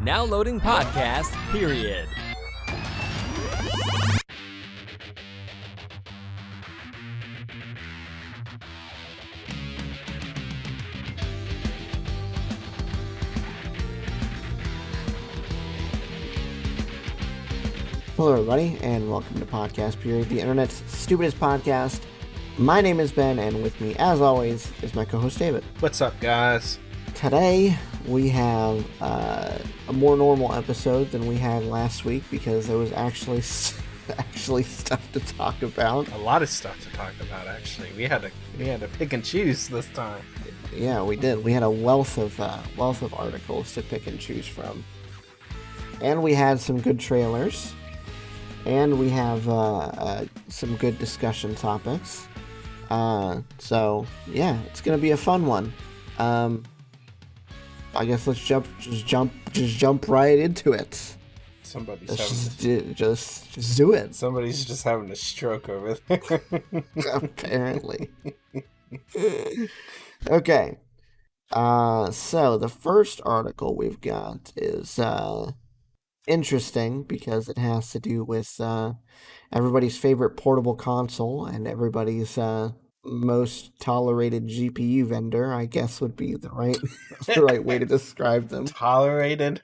Now loading podcast, period. Hello everybody, and welcome to Podcast Period, the internet's stupidest podcast. My name is Ben, and with me, as always, is my co-host David. What's up, guys? Today, we have a more normal episode than we had last week because there was actually stuff to talk about. A lot of stuff to talk about, actually. We had to pick and choose this time. Yeah, we did. We had a wealth of articles to pick and choose from, and we had some good trailers. And we have some good discussion topics. So yeah, it's gonna be a fun one. I guess let's jump right into it. Just do it. Somebody's just having a stroke over there. Apparently. Okay. So the first article we've got is interesting because it has to do with everybody's favorite portable console and everybody's most tolerated GPU vendor, I guess would be the right way to describe them. Tolerated?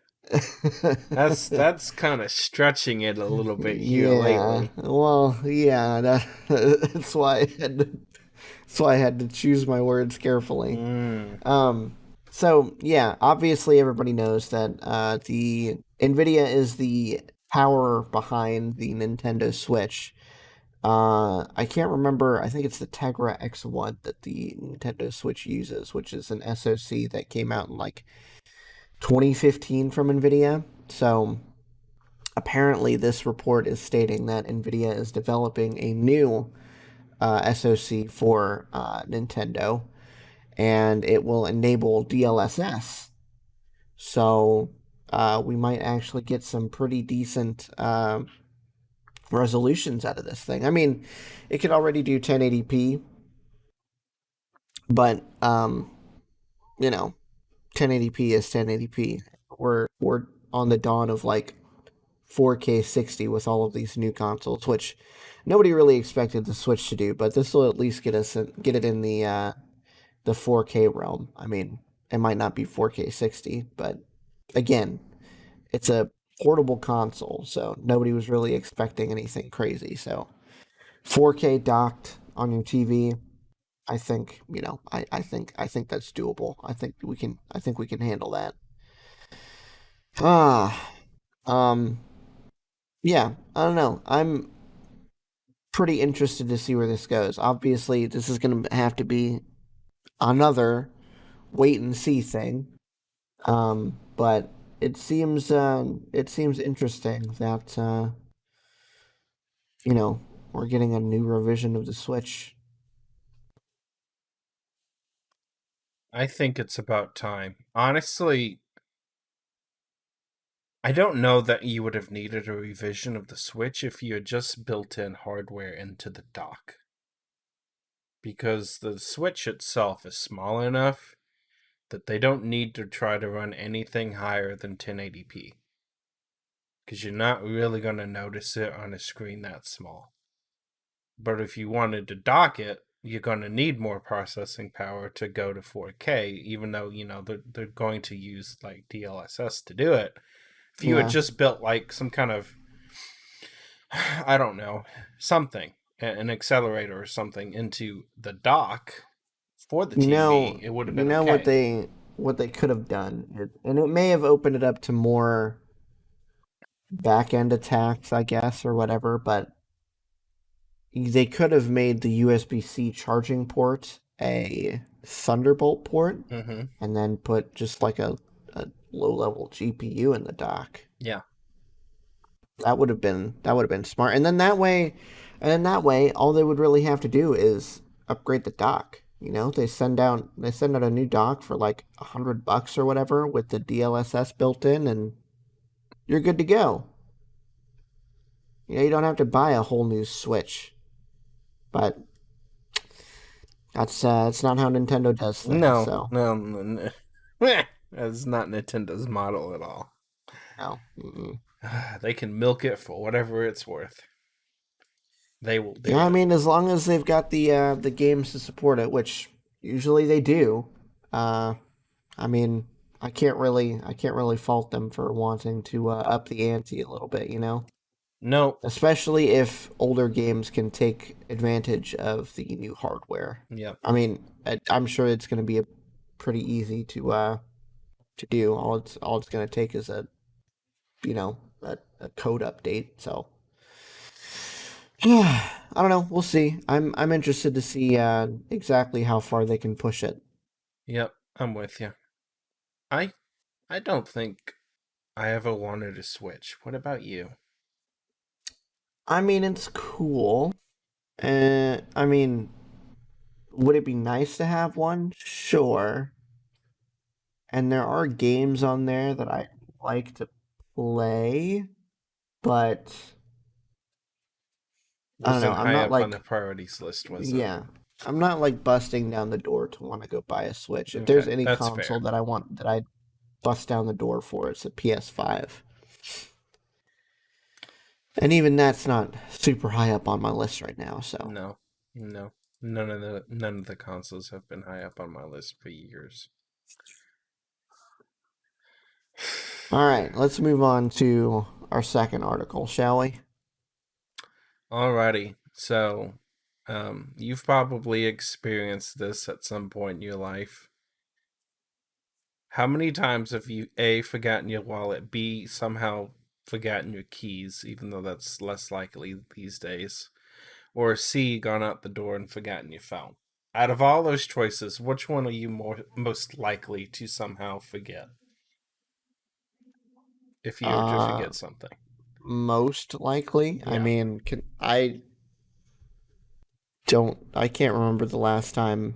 That's kind of stretching it a little bit here lately. Well, yeah, that's why I had to choose my words carefully. So, yeah, obviously everybody knows that the NVIDIA is the power behind the Nintendo Switch. I can't remember, I think it's the Tegra X1 that the Nintendo Switch uses, which is an SoC that came out in like 2015 from NVIDIA. So, apparently this report is stating that NVIDIA is developing a new SoC for Nintendo, and it will enable DLSS. So we might actually get some pretty decent resolutions out of this thing. I mean, it could already do 1080p, but 1080p is 1080p. We're on the dawn of like 4K 60 with all of these new consoles, which nobody really expected the Switch to do, but this will at least get it in the 4K realm. I mean, it might not be 4K 60, but again, it's a portable console, so nobody was really expecting anything crazy. So 4K docked on your TV, I think, I think that's doable. I think we can handle that. Yeah, I don't know. I'm pretty interested to see where this goes. Obviously, this is going to have to be another wait and see thing. But it seems interesting that we're getting a new revision of the Switch. I think it's about time. Honestly, I don't know that you would have needed a revision of the Switch if you had just built in hardware into the dock. Because the Switch itself is small enough that they don't need to try to run anything higher than 1080p. Because you're not really going to notice it on a screen that small. But if you wanted to dock it, you're going to need more processing power to go to 4K, even though, they're going to use like DLSS to do it. If you had just built like some kind of, I don't know, something, an accelerator or something into the dock for the TV, it would have been okay. what they could have done, and it may have opened it up to more back-end attacks, I guess, or whatever, but they could have made the USB-C charging port a Thunderbolt port, and then put just like a low-level GPU in the dock. Yeah, that would have been smart. And then that way, all they would really have to do is upgrade the dock. They send out a new dock for like $100 or whatever with the DLSS built in, and you're good to go. You don't have to buy a whole new Switch. But that's not how Nintendo does things. No. That's not Nintendo's model at all. No. Mm-mm. They can milk it for whatever it's worth. They will do Yeah, I it. mean, as long as they've got the games to support it, which usually they do. Uh, I mean, I can't really fault them for wanting to up the ante a little bit, you know. No. Especially if older games can take advantage of the new hardware. Yep. I mean, I'm sure it's going to be pretty easy to do. All it's going to take is a code update. So I don't know. We'll see. I'm interested to see exactly how far they can push it. Yep. I'm with you. I I don't think I ever wanted to switch. What about you? I mean, it's cool. I mean, would it be nice to have one? Sure. And there are games on there that I like to play, but I don't know. Wasn't high up on the priorities list, was it? Yeah, I'm not like busting down the door to want to go buy a Switch. If there's Okay, any that's console fair. that I want that I bust down the door for, it's a PS5. And even that's not super high up on my list right now. So, No. No. None of the consoles have been high up on my list for years. all right, let's move on to our second article, shall we? Alrighty. So, you've probably experienced this at some point in your life. How many times have you A, forgotten your wallet, B, somehow forgotten your keys, even though that's less likely these days, or C, gone out the door and forgotten your phone? Out of all those choices, which one are you most likely to somehow forget if you were to Uh, forget something? Most likely. I Yeah. mean, I can't remember the last time.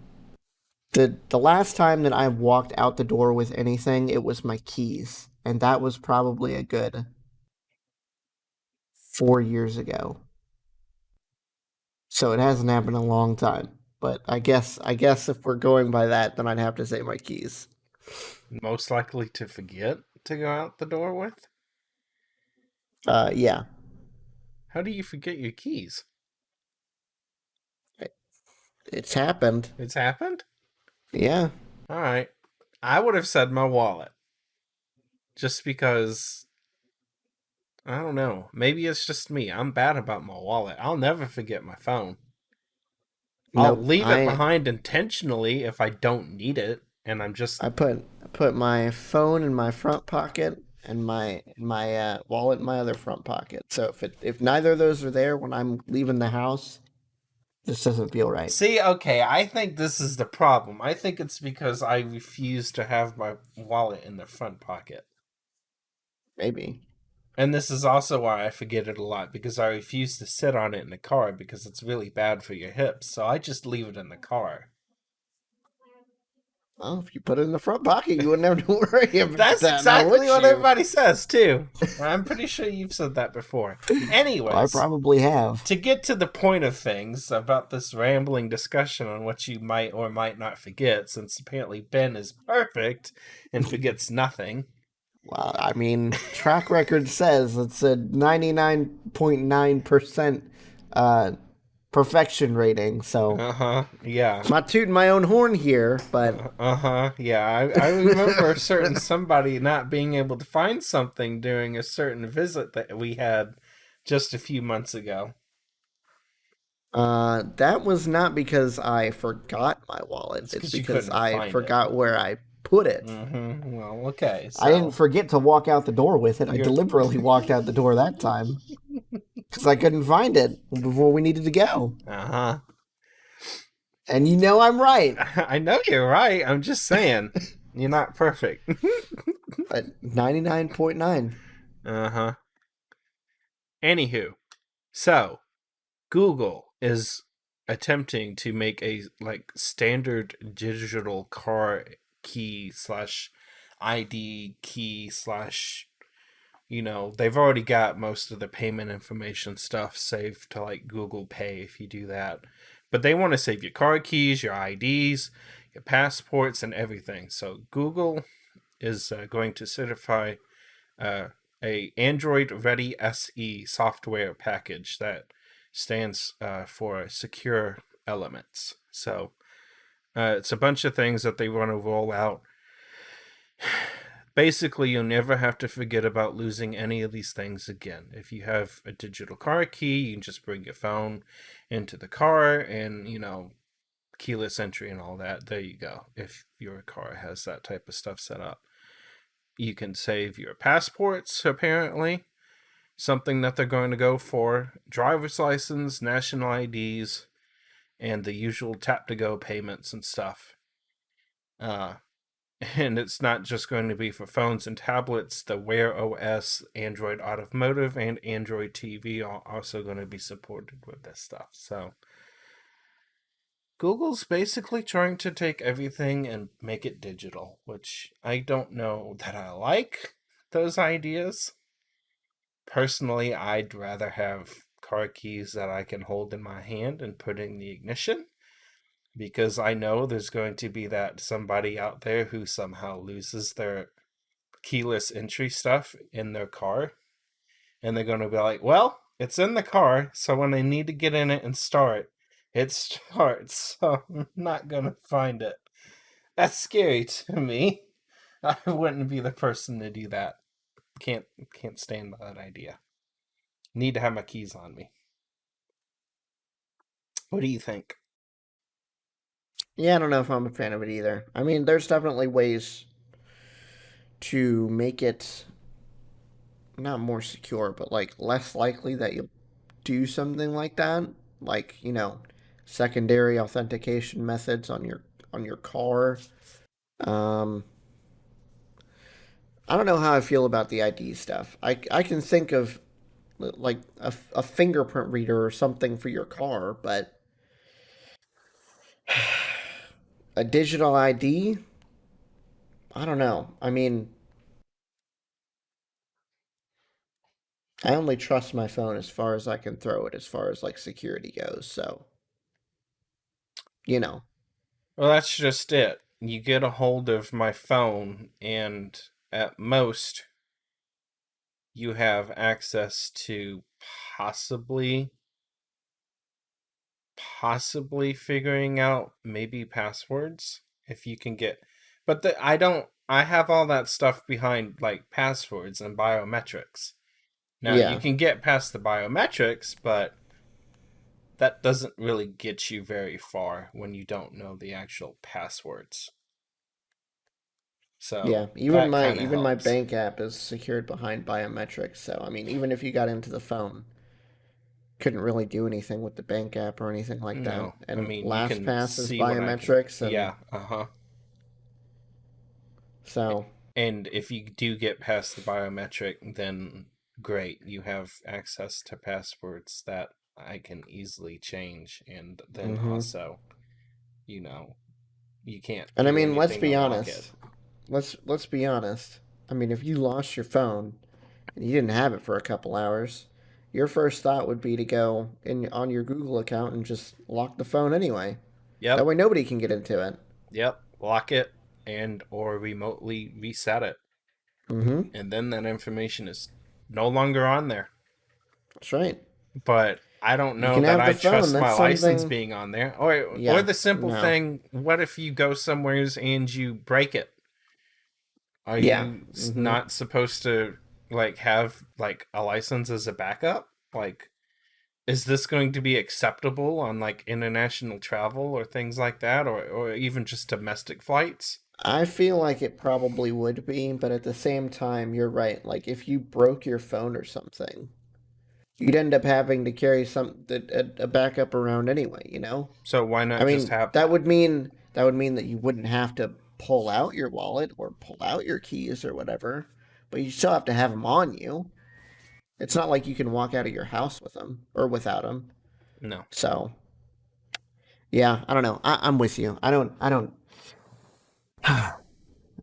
The last time that I walked out the door with anything, it was my keys, and that was probably a good 4 years ago. So it hasn't happened in a long time. But I guess if we're going by that, then I'd have to say my keys. Most likely to forget to go out the door with? Yeah, How do you forget your keys? it's happened. It's happened? Yeah. Alright. I would have said my wallet. Just because, I don't know. Maybe it's just me. I'm bad about my wallet. I'll never forget my phone. I'll Nope. leave it I behind intentionally if I don't need it, and I'm just I put my phone in my front pocket and my wallet in my other front pocket. So if neither of those are there when I'm leaving the house, this doesn't feel right. See, okay, I think this is the problem. I think it's because I refuse to have my wallet in the front pocket. Maybe. And this is also why I forget it a lot, because I refuse to sit on it in the car because it's really bad for your hips. So I just leave it in the car. Well, if you put it in the front pocket, you wouldn't have to worry about That's that. Now, would exactly what you? everybody says, too. I'm pretty sure you've said that before. I Anyways, probably have. to get to the point of things about this rambling discussion on what you might or might not forget, since apparently Ben is perfect and forgets nothing. Well, I mean, track record says it's a 99.9% perfection rating. So, Yeah. I'm not tooting my own horn here, but Yeah, I remember somebody not being able to find something during a certain visit that we had just a few months ago. that was not because I forgot my wallet. It's It's 'cause you because couldn't I find forgot where I put it. Well, okay. I didn't So forget to walk out the door with it. I You're- deliberately walked out the door that time because I couldn't find it before we needed to go. And you know I'm right. I know you're right. I'm just saying. You're not perfect. But 99.9. Anywho, so Google is attempting to make a standard digital car key slash ID key slash, they've already got most of the payment information stuff saved to Google Pay if you do that. But they want to save your car keys, your IDs, your passports, and everything. So Google is going to certify a Android Ready SE software package that stands for Secure Elements. So it's a bunch of things that they want to roll out. Basically, you'll never have to forget about losing any of these things again. If you have a digital car key, you can just bring your phone into the car and, keyless entry and all that. There you go. If your car has that type of stuff set up, you can save your passports, apparently. Something that they're going to go for. Driver's license, national IDs, and the usual tap-to-go payments and stuff. And it's not just going to be for phones and tablets. The Wear OS, Android Automotive, and Android TV are also going to be supported with this stuff. So Google's basically trying to take everything and make it digital, which I don't know that I like those ideas. Personally, I'd rather have car keys that I can hold in my hand and put in the ignition, because I know there's going to be that somebody out there who somehow loses their keyless entry stuff in their car, and they're going to be like, well, it's in the car, so when I need to get in it and start, it starts, so I'm not going to find it. That's scary to me. I wouldn't be the person to do that. Can't stand that idea. Need to have my keys on me. What do you think? Yeah, I don't know if I'm a fan of it either. I mean, there's definitely ways to make it not more secure, but like less likely that you'll do something like that. Like, secondary authentication methods on your car. Um I don't know how I feel about the ID stuff. I can think of like a fingerprint reader or something for your car, but a digital ID? I don't know. I mean, I only trust my phone as far as I can throw it as far as like security goes. So, you know. Well, that's just it. You get a hold of my phone, and at most, you have access to possibly figuring out maybe passwords if you can get. But I have all that stuff behind like passwords and biometrics. Now, you Yeah. can get past the biometrics, but that doesn't really get you very far when you don't know the actual passwords. Yeah, So even that my kind of even my helps. bank app is secured behind biometrics. So, I mean, even if you got into the phone, couldn't really do anything with the bank app or anything like that. No, I And mean, you can LastPass is see what I can. biometrics, and Yeah, uh-huh. so And if you do get past the biometric, then great. You have access to passwords that I can easily change. And then hmm also, you know, you can't and I do mean, let's anything to be lock it. honest. Let's be honest. I mean, if you lost your phone and you didn't have it for a couple hours, your first thought would be to go in on your Google account and just lock the phone anyway. That Yep, way nobody can get into it. yep. Lock it and or remotely reset it. Mm-hmm. And then that information is no longer on there. That's right. But I don't You know can that have the I phone. trust That's my license something. being on there. Or Yeah. the simple No. thing, what if you go somewheres and you break it? Are Yeah. you Mm-hmm. not supposed to like have like a license as a backup? Like, is this going to be acceptable on like international travel or things like that, or even just domestic flights? I feel like it probably would be, but at the same time, you're right. Like if you broke your phone or something, you'd end up having to carry a backup around anyway. So why I not just mean, have that that? would mean that you wouldn't have to pull out your wallet or pull out your keys or whatever, but you still have to have them on you. It's not like you can walk out of your house with them or without them. No. So yeah, I don't know. I'm with you. I don't.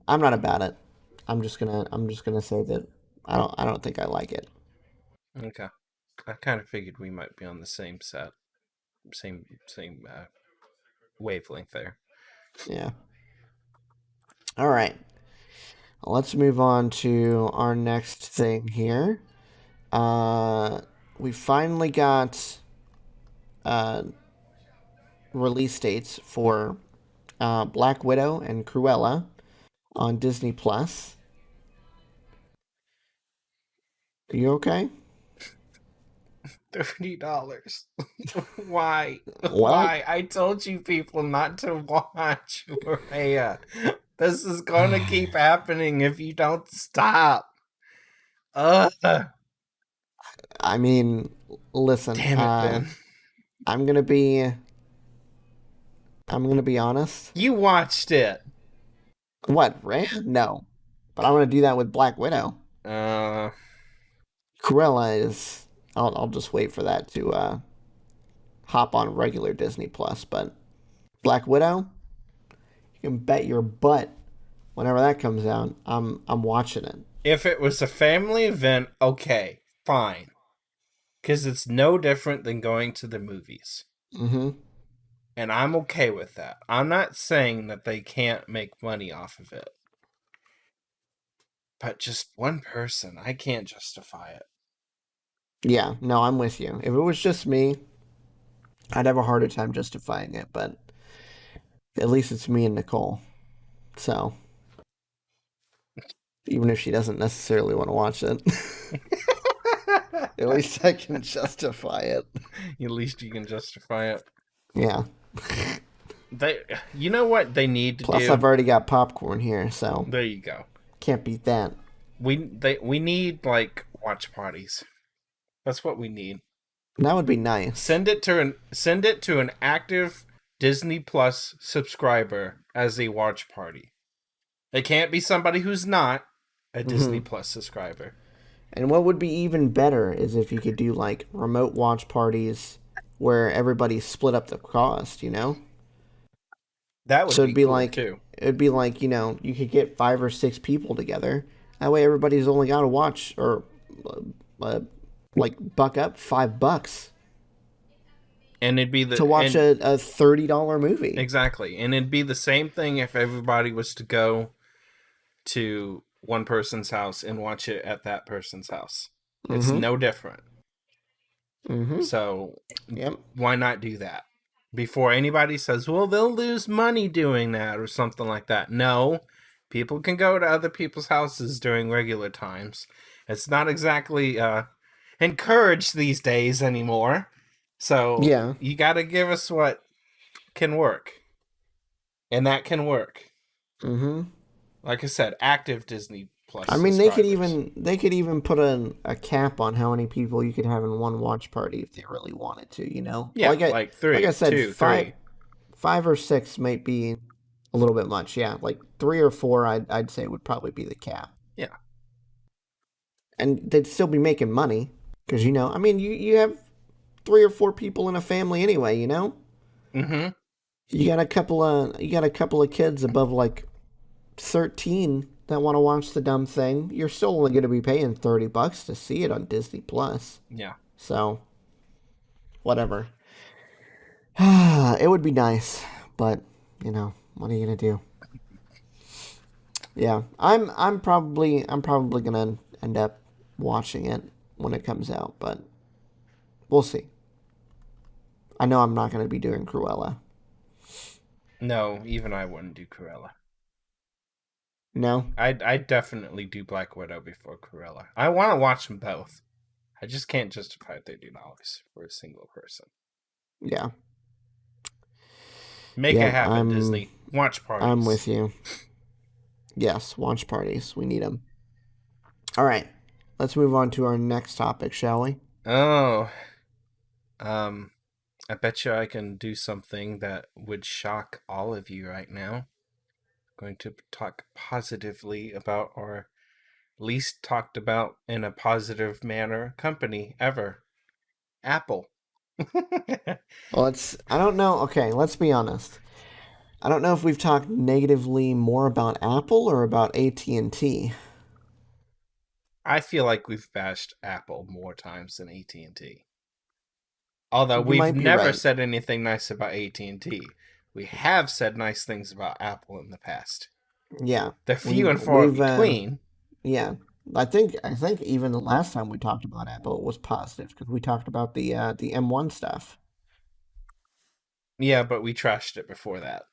I'm not about it. I'm just gonna say that I don't think I like it. Okay. I kind of figured we might be on the same same wavelength there. Yeah. All right. Let's move on to our next thing here. We finally got release dates for Black Widow and Cruella on Disney Plus. Are you okay? $30. Why? What? Why? I told you people not to watch Raya. This is gonna keep happening if you don't stop. Ugh. I mean, listen. Damn it, Ben. I'm gonna be. I'm gonna be honest. You watched it. What, Raya? No, but I'm gonna do that with Black Widow. Uh, Cruella is. I'll just wait for that to hop on regular Disney Plus. But Black Widow, you can bet your butt whenever that comes out, I'm watching it. if it was a family event, okay, fine. Because it's no different than going to the movies. Mm-hmm. And I'm okay with that. I'm not saying that they can't make money off of it. But just one person, I can't justify it. Yeah, no, I'm with you. If it was just me, I'd have a harder time justifying it, but at least it's me and Nicole. So, even if she doesn't necessarily want to watch it, at least I can justify it. At least you can justify it. Yeah. You know what they need to Plus, do? I've already got popcorn here, so There you go. can't beat that. We need like watch parties. That's what we need. That would be nice. Send it to an active Disney Plus subscriber as a watch party. It can't be somebody who's not a Disney Plus subscriber. And what would be even better is if you could do like remote watch parties where everybody split up the cost, you know? That would So be cool like too. it'd be like, you could get 5 or 6 people together. That way everybody's only got to watch or like buck up $5 And it'd be to watch a $30 movie. Exactly. And it'd be the same thing if everybody was to go to one person's house and watch it at that person's house. It's no different. Mm-hmm. So, Yep. why not do that? Before anybody says, well, they'll lose money doing that or something like that. No, people can go to other people's houses during regular times. It's not exactly encouraged these days anymore. So, Yeah. you got to give us what can work. And that can work. Mm-hmm. Like I said, active Disney Plus. I mean, they could even put a cap on how many people you could have in one watch party if they really wanted to, you know? Yeah, like 3. Like I said, 2, 5 3. or 6 might be a little bit much. Yeah, like 3 or 4, I'd say would probably be the cap. Yeah, And they'd still be making money because I mean, you have 3 or 4 people in a family anyway, you know? mm-hmm. You got a couple of kids above like 13 that want to watch the dumb thing. You're still only going to be paying $30 to see it on Disney Plus. Yeah. So, whatever. It would be nice, but what are you gonna do? Yeah, I'm probably gonna end up watching it when it comes out, but we'll see. I know I'm not gonna be doing Cruella. No, even I wouldn't do Cruella. No? I'd definitely do Black Widow before Cruella. I want to watch them both. I just can't justify $30 for a single person. Yeah. Make it happen, Disney. Watch parties. I'm with you. Yes, watch parties. We need them. All right. Let's move on to our next topic, shall we? Oh. I bet you I can do something that would shock all of you right now. I'm going to talk positively about our least talked about in a positive manner company ever. Apple. Well, I don't know. Okay, let's be honest. I don't know if we've talked negatively more about Apple or about AT&T. I feel like we've bashed Apple more times than AT&T. Although You we've might be never right. said anything nice about AT&T. We have said nice things about Apple in the past. Yeah. They're few We've and far we've between. yeah. I think even the last time we talked about Apple was positive because we talked about the M1 stuff. Yeah, but we trashed it before that.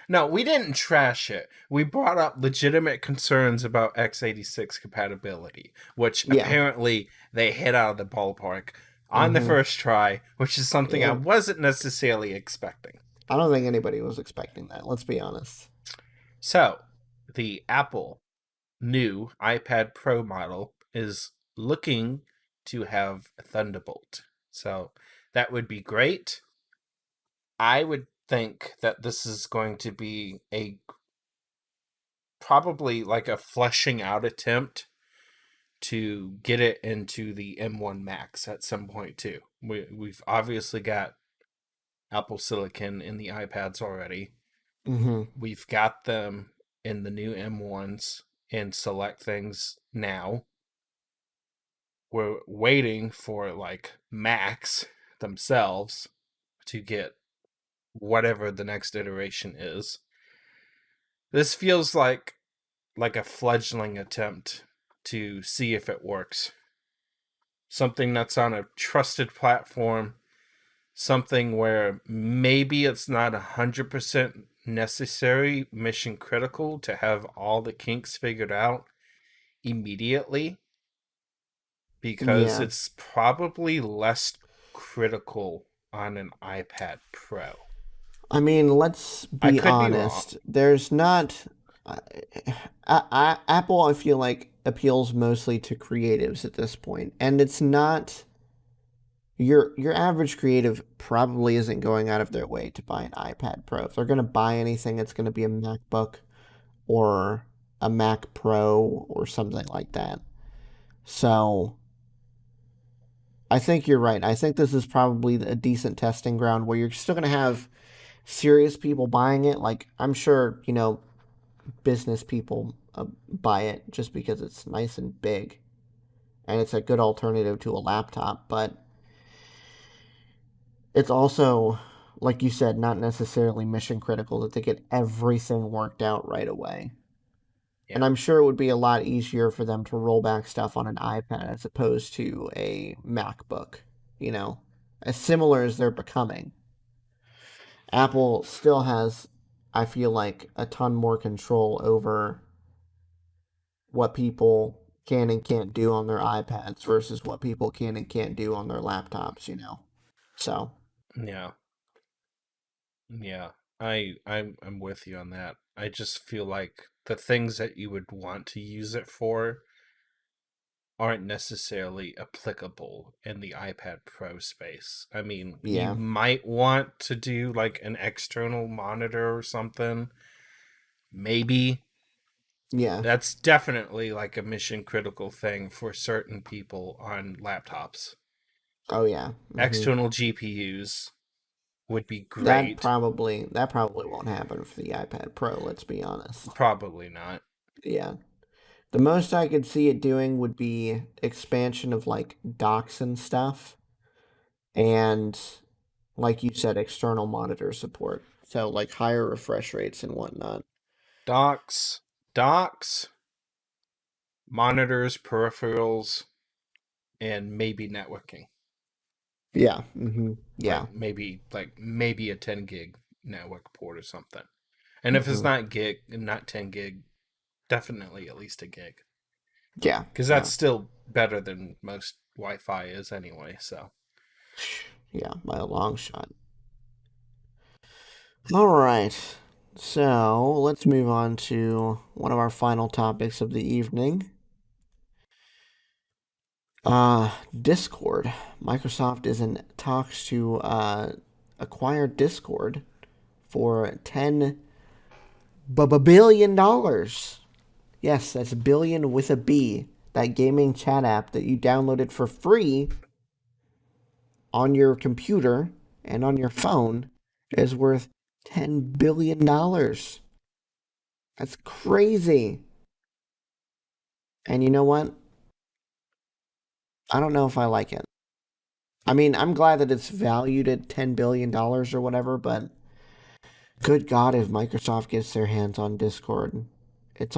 No, we didn't trash it. We brought up legitimate concerns about x86 compatibility, which Yeah. apparently they hit out of the ballpark on the Mhm. first try, which is something I Yep. wasn't necessarily expecting. I don't think anybody was expecting that. Let's be honest. So, the Apple new iPad Pro model is looking to have Thunderbolt. So, that would be great. I would think that this is going to be a probably like a fleshing out attempt to get it into the M1 Max at some point too. We've obviously got Apple Silicon in the iPads already. Mhm. We've got them in the new M1s in select things now. We're waiting for like Macs themselves to get whatever the next iteration is. This feels like a fledgling attempt to see if it works. Something that's on a trusted platform, something where maybe it's not 100% necessary, mission critical to have all the kinks figured out immediately, because Yeah. it's probably less critical on an iPad Pro. I mean, let's I be could be wrong. honest. There's not. Apple, I feel like, appeals mostly to creatives at this point, and it's not. Your average creative probably isn't going out of their way to buy an iPad Pro. If they're going to buy anything, it's going to be a MacBook or a Mac Pro or something like that. So I think you're right. I think this is probably a decent testing ground where you're still going to have serious people buying it. Like, I'm sure, business people buy it just because it's nice and big and it's a good alternative to a laptop. But it's also, like you said, not necessarily mission critical that they get everything worked out right away. And Yeah. I'm sure it would be a lot easier for them to roll back stuff on an iPad as opposed to a MacBook, as similar as they're becoming. Apple still has, I feel like, a ton more control over what people can and can't do on their iPads versus what people can and can't do on their laptops. So, Yeah. Yeah. I'm with you on that. I just feel like the things that you would want to use it for aren't necessarily applicable in the iPad Pro space. I mean, you yeah. might want to do like an external monitor or something. Maybe. Yeah. That's definitely like a mission critical thing for certain people on laptops. Oh, yeah. External GPUs would be That great. probably that probably won't happen for the iPad Pro, let's be honest. Probably not. Yeah. The most I could see it doing would be expansion of like docks and stuff and like you said external monitor support. So like higher refresh rates and whatnot. Docks, monitors, peripherals, and maybe networking. Yeah. Yeah. Maybe a 10 gig network port or something. And if it's hmm not 10 gig, definitely at least a gig. Yeah. Because Yeah. that's still better than most Wi-Fi is anyway. So Yeah, by a long shot. All right. So let's move on to one of our final topics of the evening. Discord. Microsoft is in talks to acquire Discord for $10 billion. Yes, that's billion with a B. That gaming chat app that you downloaded for free on your computer and on your phone is worth $10 billion. That's crazy. And you know what? I don't know if I like it. I mean, I'm glad that it's valued at $10 billion or whatever, but Good God, if Microsoft gets their hands on Discord, it's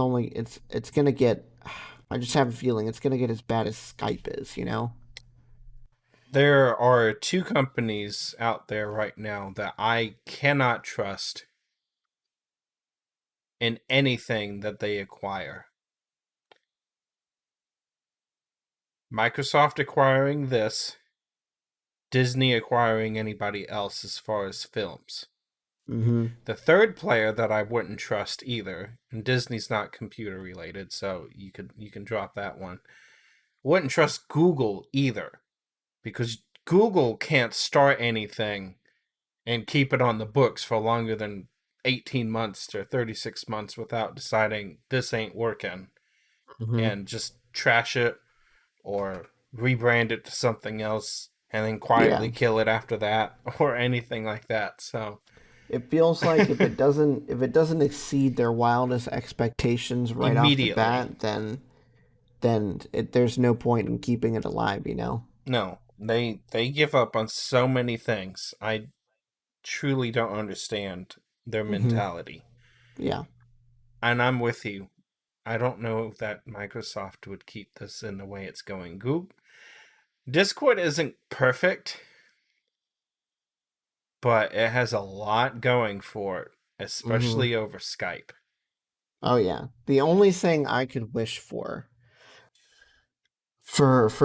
gonna get. I just have a feeling it's gonna get as bad as Skype is. You know. There are two companies out there right now that I cannot trust in anything that they acquire. Microsoft acquiring this, Disney acquiring anybody else as far as films. Mm-hmm. The third player that I wouldn't trust either, and Disney's not computer related, so you can drop that one. Wouldn't trust Google either, because Google can't start anything and keep it on the books for longer than 18 months to 36 months without deciding this ain't working Mm-hmm. and just trash it or rebrand it to something else and then quietly Yeah. kill it after that or anything like that. So It feels like if it doesn't exceed their wildest expectations right off the immediately. bat, then there's no point in keeping it alive. You know. No, they give up on so many things. I truly don't understand their Mm-hmm. mentality. Yeah. And I'm with you. I don't know that Microsoft would keep this in the way it's going. Google Discord isn't perfect, but it has a lot going for it, Mm-hmm. especially over Skype. Oh yeah. The only thing I could wish for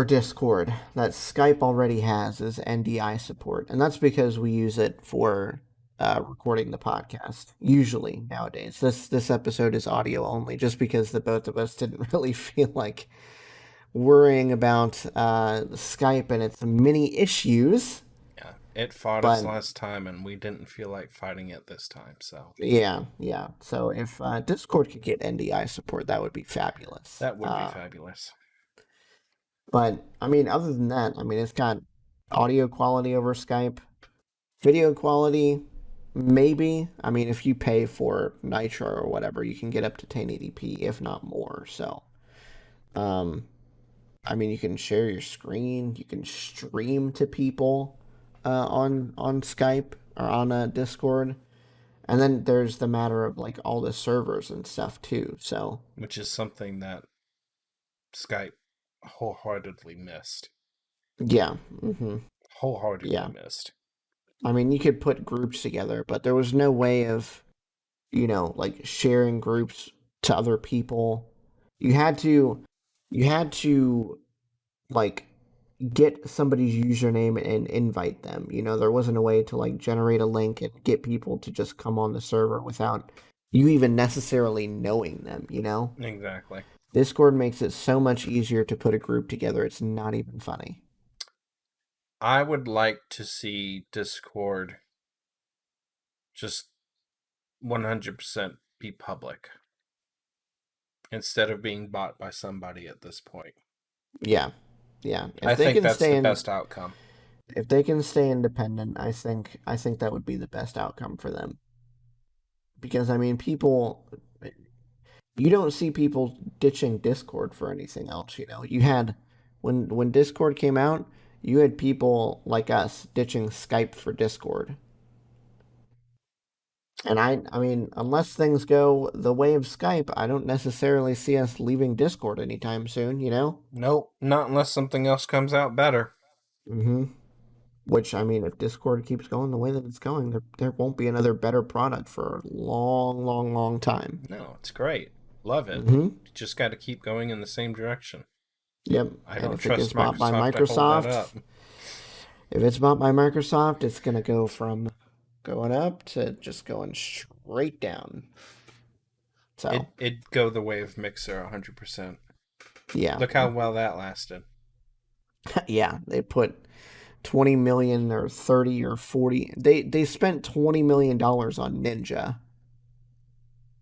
Discord that Skype already has is NDI support, and that's because we use it for recording the podcast. Usually nowadays, this episode is audio only, just because the both of us didn't really feel like worrying about Skype and its many issues. Yeah, it fought us But last time, and we didn't feel like fighting it this time. So yeah, yeah. So if Discord could get NDI support, that would be fabulous. that would be fabulous. But I mean, other than that, I mean, it's got audio quality over Skype, video quality, maybe. I mean, if you pay for Nitro or whatever, you can get up to 1080p, if not more. So, um, I mean, you can share your screen, you can stream to people on Skype or on Discord, and then there's the matter of like all the servers and stuff too. So, Which is something that Skype wholeheartedly missed. yeah, mm-hmm, Wholeheartedly yeah. missed. I mean, you could put groups together, but there was no way of, like sharing groups to other people. You had to, you had to like get somebody's username and invite them. There wasn't a way to like generate a link and get people to just come on the server without you even necessarily knowing them. Exactly. Discord makes it so much easier to put a group together. It's not even funny. I would like to see Discord just 100% be public instead of being bought by somebody at this point. Yeah. Yeah. I think that's the best outcome. If they can stay independent, I think that would be the best outcome for them. Because I mean, you don't see people ditching Discord for anything else. You had when Discord came out, you had people like us ditching Skype for Discord. And I mean, unless things go the way of Skype, I don't necessarily see us leaving Discord anytime soon. Nope, not unless something else comes out better. Mm-hmm. Which, I mean, if Discord keeps going the way that it's going, there won't be another better product for a long, long, long time. No, it's great. Love it. Mm-hmm. You just got to keep going in the same direction. Yep. I And don't if it gets trust bought by Microsoft to hold that up. It's gonna go from going up to just going straight down. So It'd go the way of Mixer 100%. yeah, Look how well that lasted. yeah. They put 20 million or 30 or 40. They spent $20 million on Ninja,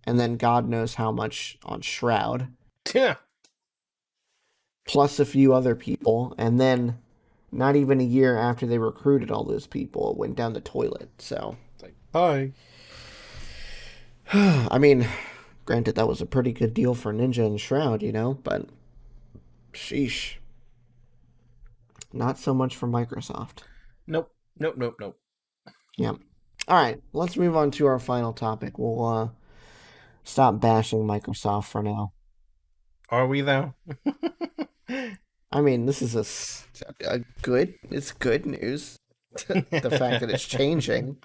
and then God knows how much on Shroud, Yeah. plus a few other people, and then not even a year after they recruited all those people, it went down the toilet. So, It's like, bye. I mean, granted, that was a pretty good deal for Ninja and Shroud, but sheesh. Not so much for Microsoft. Nope. Nope. Nope. Nope. Yeah. All right, let's move on to our final topic. We'll stop bashing Microsoft for now. Are we though? I mean, this is it's good news. The fact that it's changing.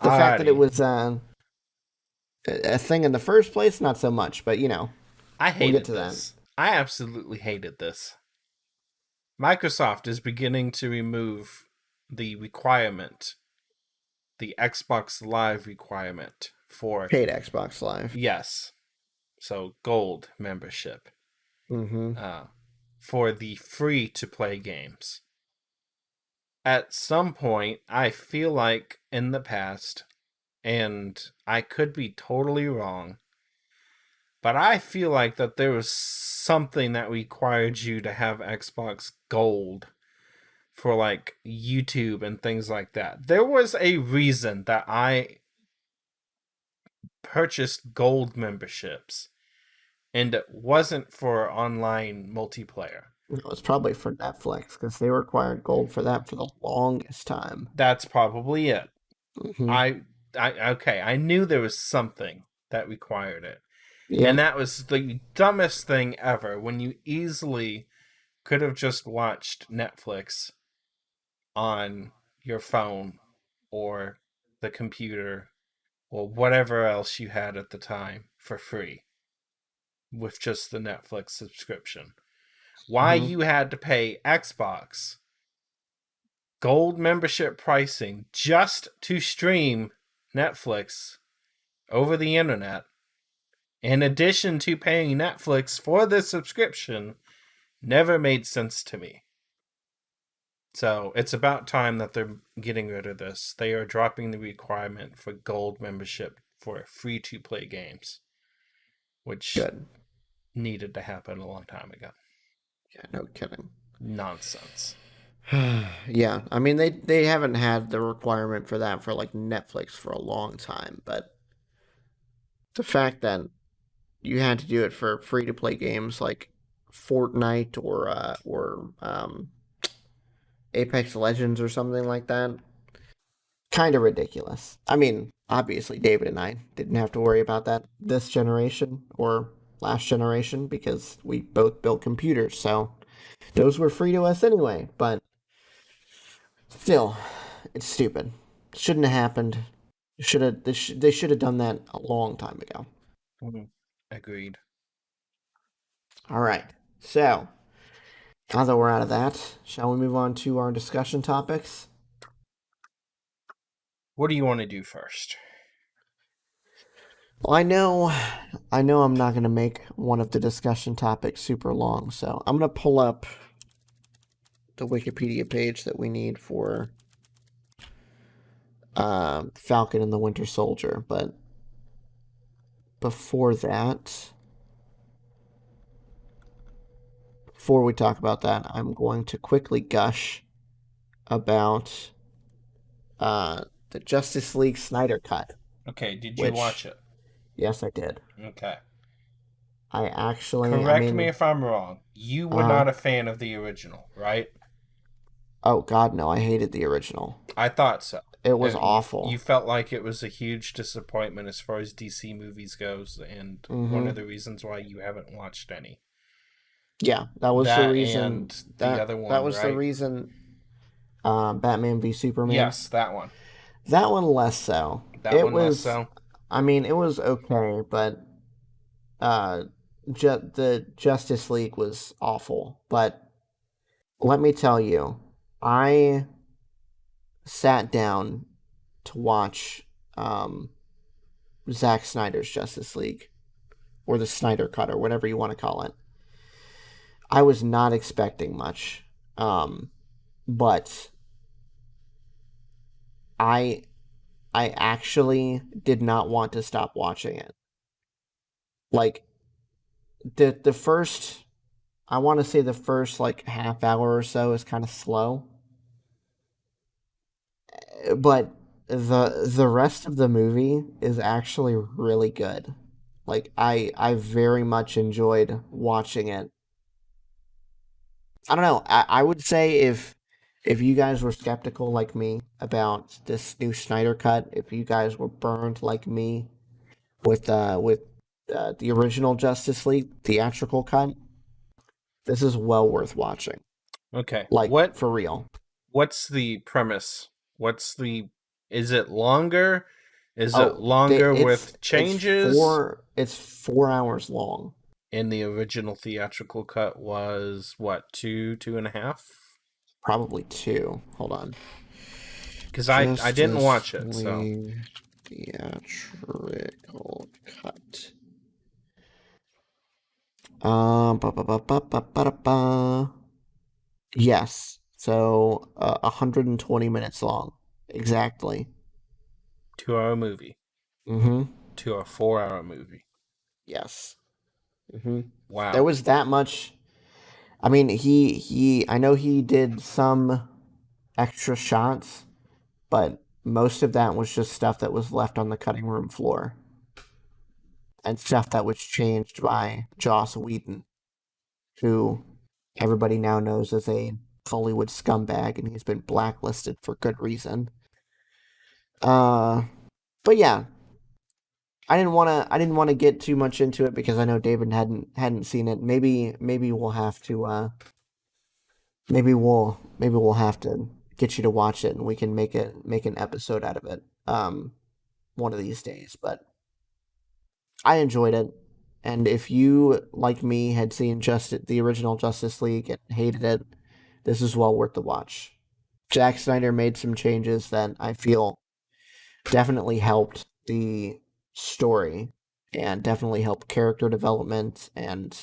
The fact that it Alrighty. was a thing in the first place, not so much, but I we'll hated get to this. I absolutely hated this. Microsoft is beginning to remove the requirement, the Xbox Live requirement for paid Xbox Live. yes, so gold membership Mm-hmm. for the free to play games. At some point, I feel like in the past, and I could be totally wrong, but I feel like that there was something that required you to have Xbox Gold for like YouTube and things like that. There was a reason that I purchased gold memberships, and it wasn't for online multiplayer. It was probably for Netflix because they required gold for that for the longest time. That's probably it. Mm-hmm. I knew there was something that required it. Yep. And that was the dumbest thing ever when you easily could have just watched Netflix on your phone or the computer or whatever else you had at the time for free with just the Netflix subscription. Why you had to pay Xbox gold membership pricing just to stream Netflix over the internet, in addition to paying Netflix for the subscription, never made sense to me. So it's about time that they're getting rid of this. They are dropping the requirement for gold membership for free-to-play games, which Good. needed to happen a long time ago. Yeah, no kidding. Nonsense. Yeah, I mean they haven't had the requirement for that for like Netflix for a long time, but the fact that you had to do it for free to play games like Fortnite or Apex Legends or something like that, kind of ridiculous. I mean, obviously David and I didn't have to worry about that this generation or last generation because we both built computers, so those were free to us anyway, but still, it's stupid. Shouldn't have happened. They should have done that a long time ago. Agreed. All right. So, now that we're out of that, shall we move on to our discussion topics? What do you want to do first? Well, I know I'm not going to make one of the discussion topics super long, so I'm going to pull up the Wikipedia page that we need for Falcon and the Winter Soldier, but before we talk about that, I'm going to quickly gush about the Justice League Snyder Cut. Okay, did you watch it? Yes, I did. Okay. I actually... Correct me if I'm wrong. You were not a fan of the original, right? Oh, God, no. I hated the original. I thought so. It was awful. You felt like it was a huge disappointment as far as DC movies goes, and one of the reasons why you haven't watched any. Yeah, that was the reason. And the other one, that was right? the reason. Batman v Superman. Yes, that one. That one less so. Less so. I mean, it was okay, but the Justice League was awful. But let me tell you, I sat down to watch Zack Snyder's Justice League, or the Snyder Cut, or whatever you want to call it. I was not expecting much, but I actually did not want to stop watching it. Like, the first, I want to say the first, like, half hour or so is kind of slow. But the rest of the movie is actually really good. Like, I very much enjoyed watching it. I don't know. I would say if you guys were skeptical like me about this new Snyder cut, if you guys were burned like me with the original Justice League theatrical cut, this is well worth watching. Okay. Like, for real. What's the premise? Is it longer? Is it longer with changes? It's 4 hours long. And the original theatrical cut was what, 2.5? Probably 2. Hold on. Because I didn't watch it, so. Theatrical cut. Yes. So 120 minutes long. Exactly. 2-hour movie. Mm-hmm. To a 4-hour movie. Yes. Mm-hmm. Wow. There was that much. I mean, I know he did some extra shots, but most of that was just stuff that was left on the cutting room floor. And stuff that was changed by Joss Whedon, who everybody now knows as a Hollywood scumbag, and he's been blacklisted for good reason. But yeah, I didn't want to get too much into it because I know David hadn't seen it. Maybe we'll have to maybe we'll have to get you to watch it, and we can make an episode out of it one of these days. But I enjoyed it, and if you, like me, had seen the original Justice League and hated it, this is well worth the watch. Zack Snyder made some changes that I feel definitely helped the story and definitely helped character development, and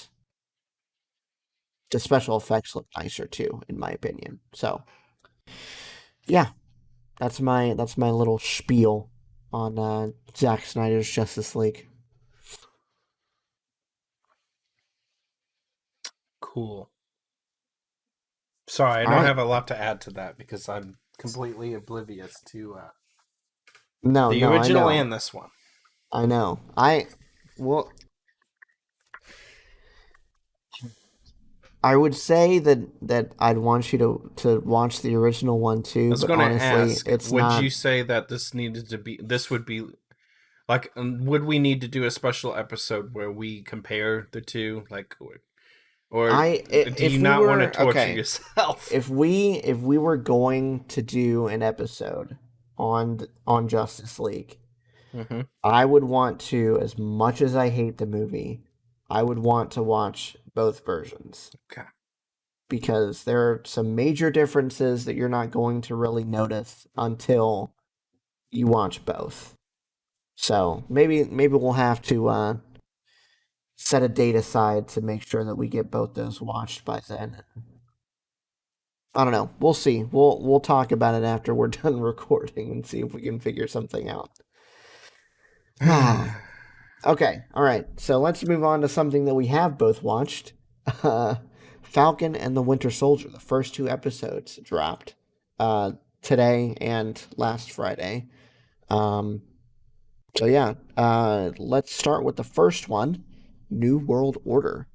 the special effects look nicer too, in my opinion. So, yeah, that's my little spiel on Zack Snyder's Justice League. Cool. Sorry, I don't have a lot to add to that because I'm completely oblivious to the original and this one. I know. I would say that I'd want you to watch the original one too. I was going to ask, would you say that this would be like, would we need to do a special episode where we compare the two, like, or do you not want to torture yourself? If we were going to do an episode on Justice League, mm-hmm. I would want to, as much as I hate the movie, I would want to watch both versions. Okay. Because there are some major differences that you're not going to really notice until you watch both. So maybe we'll have to set a date aside to make sure that we get both those watched by then. I don't know. We'll see. We'll talk about it after we're done recording and see if we can figure something out. Okay, all right. So let's move on to something that we have both watched. Falcon and the Winter Soldier. The first 2 episodes dropped today and last Friday. So yeah, let's start with the first one, New World Order.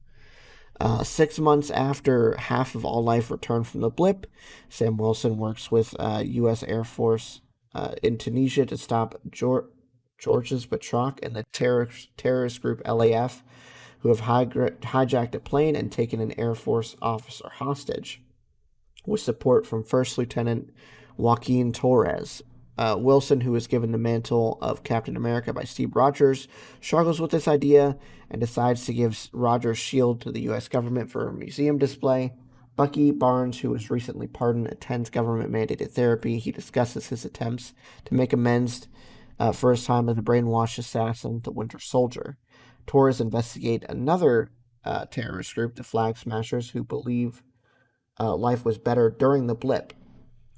6 months after half of all life returned from the blip, Sam Wilson works with U.S. Air Force in Tunisia to stop Georges Batroc and the terrorist group LAF, who have hijacked a plane and taken an Air Force officer hostage. With support from First Lieutenant Joaquin Torres, Wilson, who was given the mantle of Captain America by Steve Rogers, struggles with this idea and decides to give Rogers' shield to the U.S. government for a museum display. Bucky Barnes, who was recently pardoned, attends government-mandated therapy. He discusses his attempts to make amends for his time as a brainwashed assassin, the Winter Soldier. Torres investigate another terrorist group, the Flag Smashers, who believe life was better during the blip.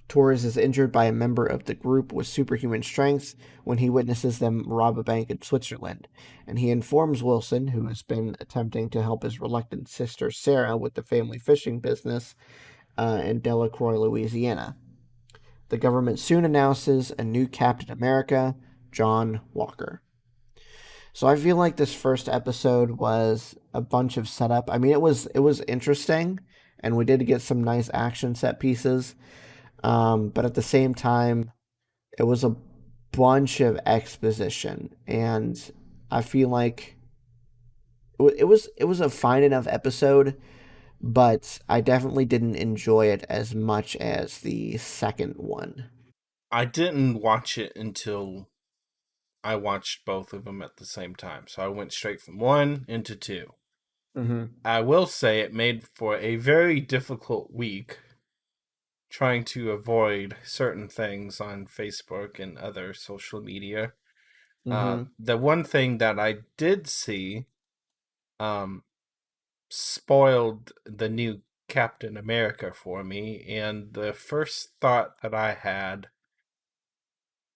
Torres is injured by a member of the group with superhuman strength when he witnesses them rob a bank in Switzerland, and he informs Wilson, who has been attempting to help his reluctant sister Sarah with the family fishing business in Delacroix, Louisiana. The government soon announces a new Captain America, John Walker. So I feel like this first episode was a bunch of setup. I mean, it was interesting, and we did get some nice action set pieces. But at the same time, it was a bunch of exposition, and I feel like it was a fine enough episode, but I definitely didn't enjoy it as much as the second one. I didn't watch it until I watched both of them at the same time. So I went straight from 1 into 2. Mm-hmm. I will say it made for a very difficult week trying to avoid certain things on Facebook and other social media. Mm-hmm. The one thing that I did see um, spoiled the new Captain America for me, and the first thought that I had,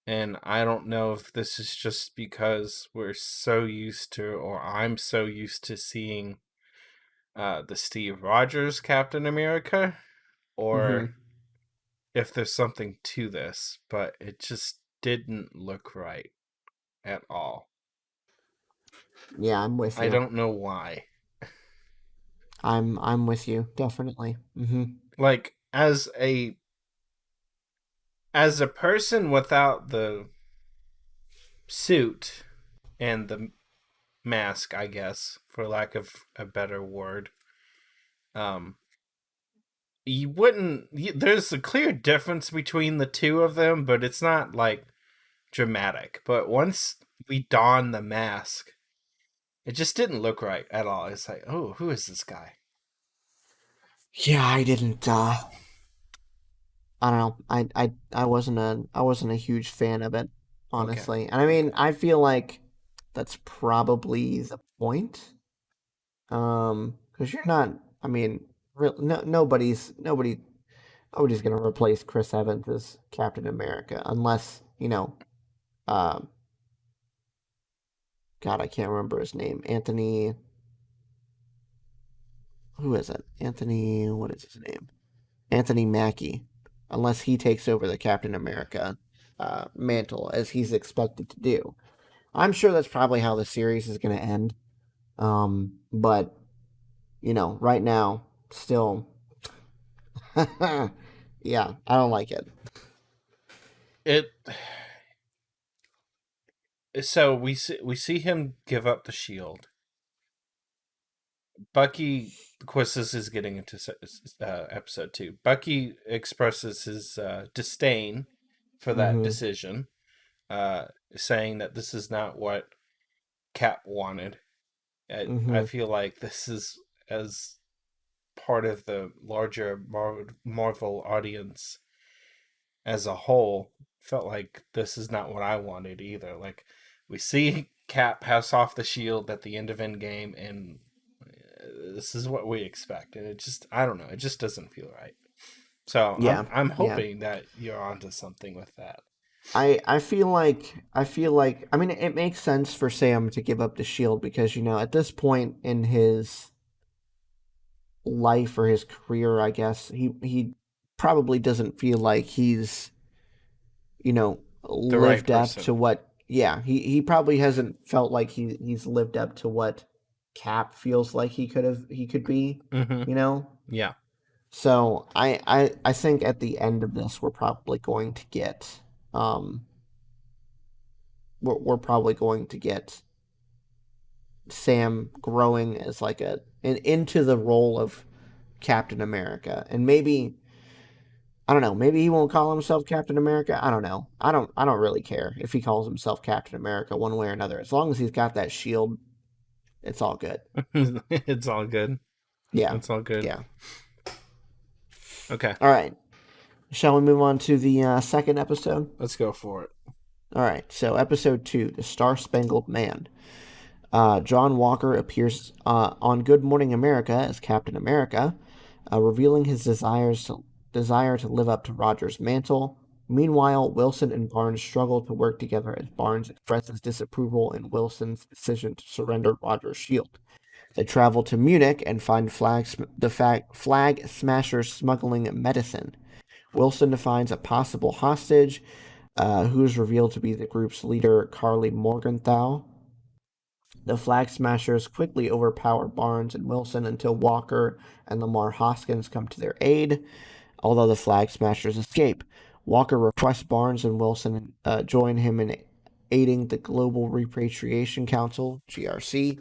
and I don't know if this is just because we're so used to, or I'm so used to seeing the Steve Rogers Captain America, Mm-hmm. or if there's something to this, but it just didn't look right at all. Yeah, I'm with I you. don't know why. I'm with you, definitely. Mm-hmm. Like as a person without the suit and the mask, I guess, for lack of a better word, um you wouldn't there's a clear difference between the two of them, but it's not like dramatic. But once we don the mask, it just didn't look right at all. It's like, oh, who is this guy? Yeah, I didn't. I don't know. I wasn't a huge fan of it, Okay. honestly. And I mean, I feel like that's probably the point. Because you're not. I mean, no, nobody's gonna replace Chris Evans as Captain America unless um, God, I can't remember his name. Anthony. Who is it? Anthony. What is his name? Anthony Mackie. Unless he takes over the Captain America mantle as he's expected to do. I'm sure that's probably how the series is going to end. But right now, still, yeah, I don't like it. It so we see him give up the shield. Bucky, of course, this is getting into episode 2. Bucky expresses his disdain for that Mm-hmm. decision, uh, saying that this is not what Cap wanted. I Mm-hmm. feel like this is as part of the larger Marvel audience as a whole. Felt like this is not what I wanted either. Like, we see Cap pass off the shield at the end of Endgame, and this is what we expect, and it just, I don't know, it just doesn't feel right. So I'm Yeah. I'm Yeah. hoping that you're onto something with that. I feel like I mean it makes sense for Sam to give up the shield because at this point in his life or his career, I guess he probably doesn't feel like he's The right lived up to person. what. Yeah, he probably hasn't felt like he's lived up to what Cap feels like he could be. Mm-hmm. You know. Yeah. So I think at the end of this we're probably going to get we're probably going to get Sam growing as like into the role of Captain America, and maybe I don't know. Maybe he won't call himself Captain America. I don't know. I don't really care if he calls himself Captain America one way or another. As long as he's got that shield, it's all good. It's all good. Yeah. It's all good. Yeah. Okay, All right. Shall we move on to the second episode? let's go for it. All right. So episode 2, the Star Spangled Man. John Walker appears on Good Morning America as Captain America, revealing his desire to live up to Roger's mantle. Meanwhile, Wilson and Barnes struggle to work together as Barnes expresses disapproval in Wilson's decision to surrender Roger's shield. They travel to Munich and find flag smashers smuggling medicine. Wilson finds a possible hostage, who is revealed to be the group's leader, Carly Morgenthau. The Flag Smashers quickly overpower Barnes and Wilson until Walker and Lamar Hoskins come to their aid. Although the Flag Smashers escape, Walker requests Barnes and Wilson join him in aiding the Global Repatriation Council (GRC)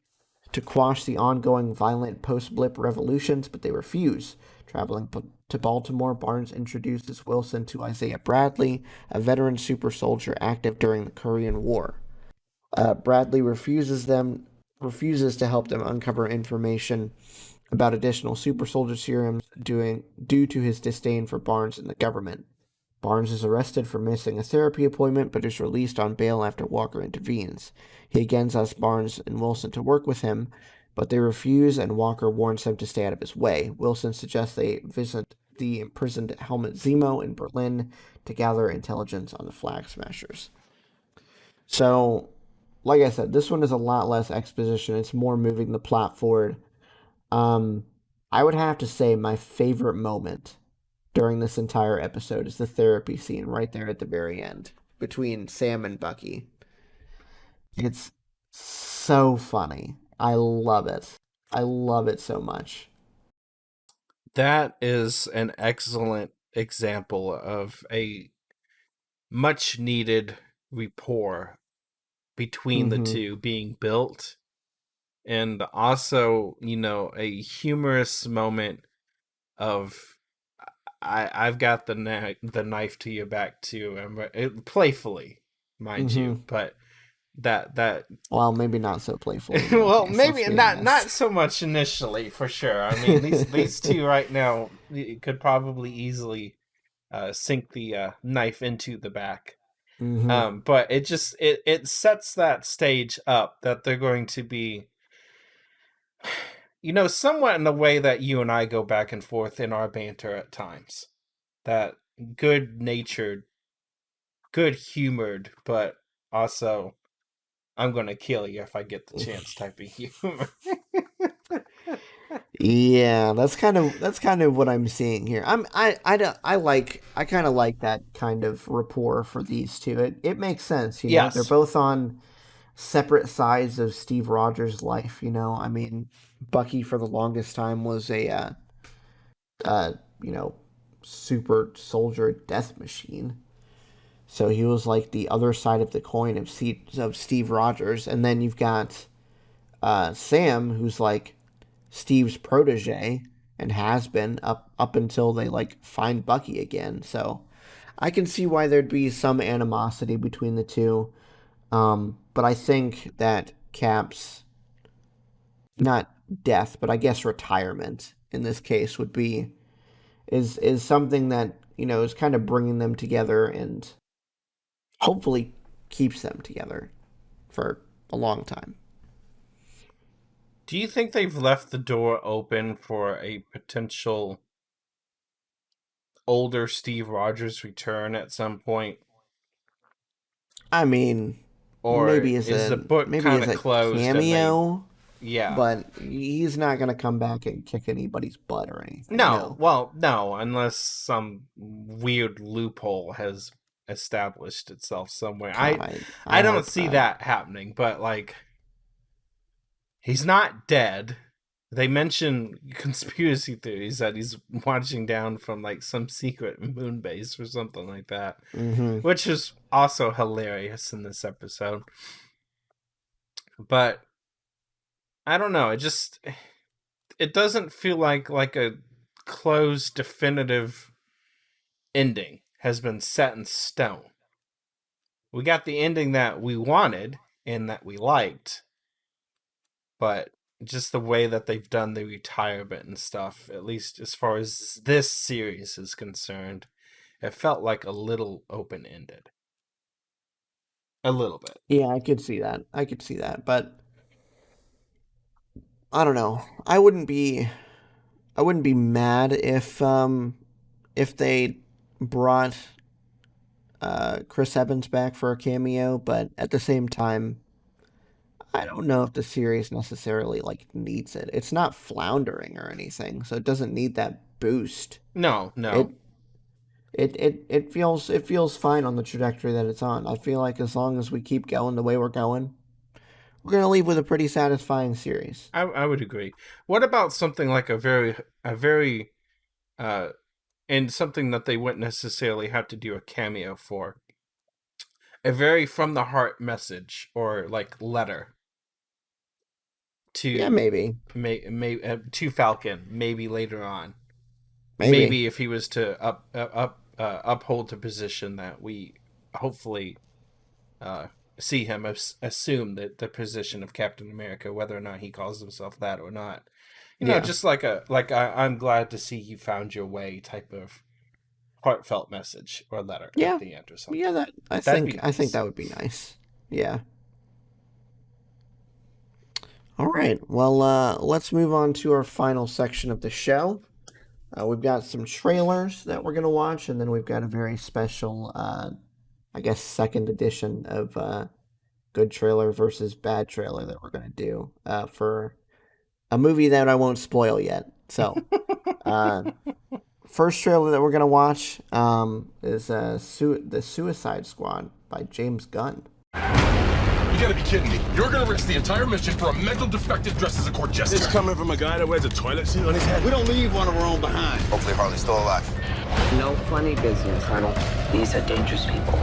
to quash the ongoing violent post-blip revolutions, but they refuse. Traveling to Baltimore, Barnes introduces Wilson to Isaiah Bradley, a veteran super soldier active during the Korean War. Bradley refuses to help them uncover information about additional super soldier serums due to his disdain for Barnes and the government. Barnes is arrested for missing a therapy appointment, but is released on bail after Walker intervenes. He again asks Barnes and Wilson to work with him, but they refuse, and Walker warns them to stay out of his way. Wilson suggests they visit the imprisoned Helmut Zemo in Berlin to gather intelligence on the Flag Smashers. So, like I said, this one is a lot less exposition. It's more moving the plot forward. I would have to say my favorite moment during this entire episode is the therapy scene right there at the very end between Sam and Bucky. It's so funny. I love it. I love it so much. That is an excellent example of a much needed rapport between the two being built, and also, a humorous moment of I've got the knife to your back too, and playfully, mind you, but that well, maybe not so playfully. well, maybe not so much initially, for sure. I mean, these two right now could probably easily sink the knife into the back. But it sets that stage up that they're going to be, somewhat in the way that you and I go back and forth in our banter at times. That good-natured, good-humored, but also I'm going to kill you if I get the chance type of humor. Yeah, that's kind of what I'm seeing here. I kind of like that kind of rapport for these two. It makes sense, you know. Yes. They're both on separate sides of Steve Rogers' life, you know. I mean, Bucky for the longest time was a super soldier death machine. So he was like the other side of the coin of Steve Rogers, and then you've got Sam, who's like Steve's protege and has been up until they like find Bucky again. So I can see why there'd be some animosity between the two. But I think that Cap's not death, but I guess retirement in this case would be is something that, you know, is kind of bringing them together and hopefully keeps them together for a long time. Do you think they've left the door open for a potential older Steve Rogers return at some point? I mean, Or maybe is as the book kind of closed? Cameo, yeah, but he's not gonna come back and kick anybody's butt or anything. no, well, no, unless some weird loophole has established itself somewhere. God, I don't see that happening, but like, he's not dead. They mention conspiracy theories that he's watching down from like some secret moon base or something like that, which is also hilarious in this episode. But I don't know. It doesn't feel like a closed, definitive ending has been set in stone. We got the ending that we wanted and that we liked, but just the way that they've done the retirement and stuff, at least as far as this series is concerned, it felt like a little open-ended. A little bit. Yeah, I could see that. But I don't know. I wouldn't be mad if they brought Chris Evans back for a cameo, but at the same time, I don't know if the series necessarily like needs it. It's not floundering or anything, so it doesn't need that boost. No. It feels fine on the trajectory that it's on. I feel like as long as we keep going the way we're going, we're gonna leave with a pretty satisfying series. I would agree. What about something like a very and something that they wouldn't necessarily have to do a cameo for. A very from the heart message or like letter to maybe to Falcon, maybe later on. maybe If he was to uphold the position that we hopefully see him assume the position of Captain America, whether or not he calls himself that or not. You know, just like I'm glad to see you found your way type of heartfelt message or letter at the end or something. Yeah, I think that would be nice. Yeah. All right. Well, let's move on to our final section of the show. We've got some trailers that we're gonna watch, and then we've got a very special, I guess, second edition of good trailer versus bad trailer that we're gonna do for a movie that I won't spoil yet. So, first trailer that we're gonna watch is the Suicide Squad by James Gunn. You gotta be kidding me. You're gonna risk the entire mission for a mental defective dressed as a court jester. It's coming from a guy that wears a toilet seat on his head. We don't leave one of our own behind. Hopefully Harley's still alive. No funny business, Colonel. These are dangerous people.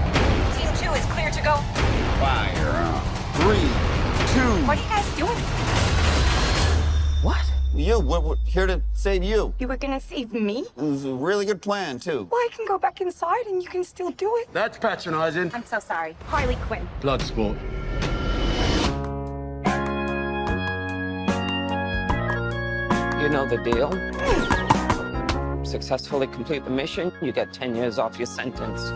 Team 2 is clear to go. Fire. 3, 2. What are you guys doing? What? We're here to save you. You were gonna save me? It was a really good plan, too. Well, I can go back inside and you can still do it. That's patronizing. I'm so sorry. Harley Quinn. Blood sport. You know the deal. Successfully complete the mission, you get 10 years off your sentence.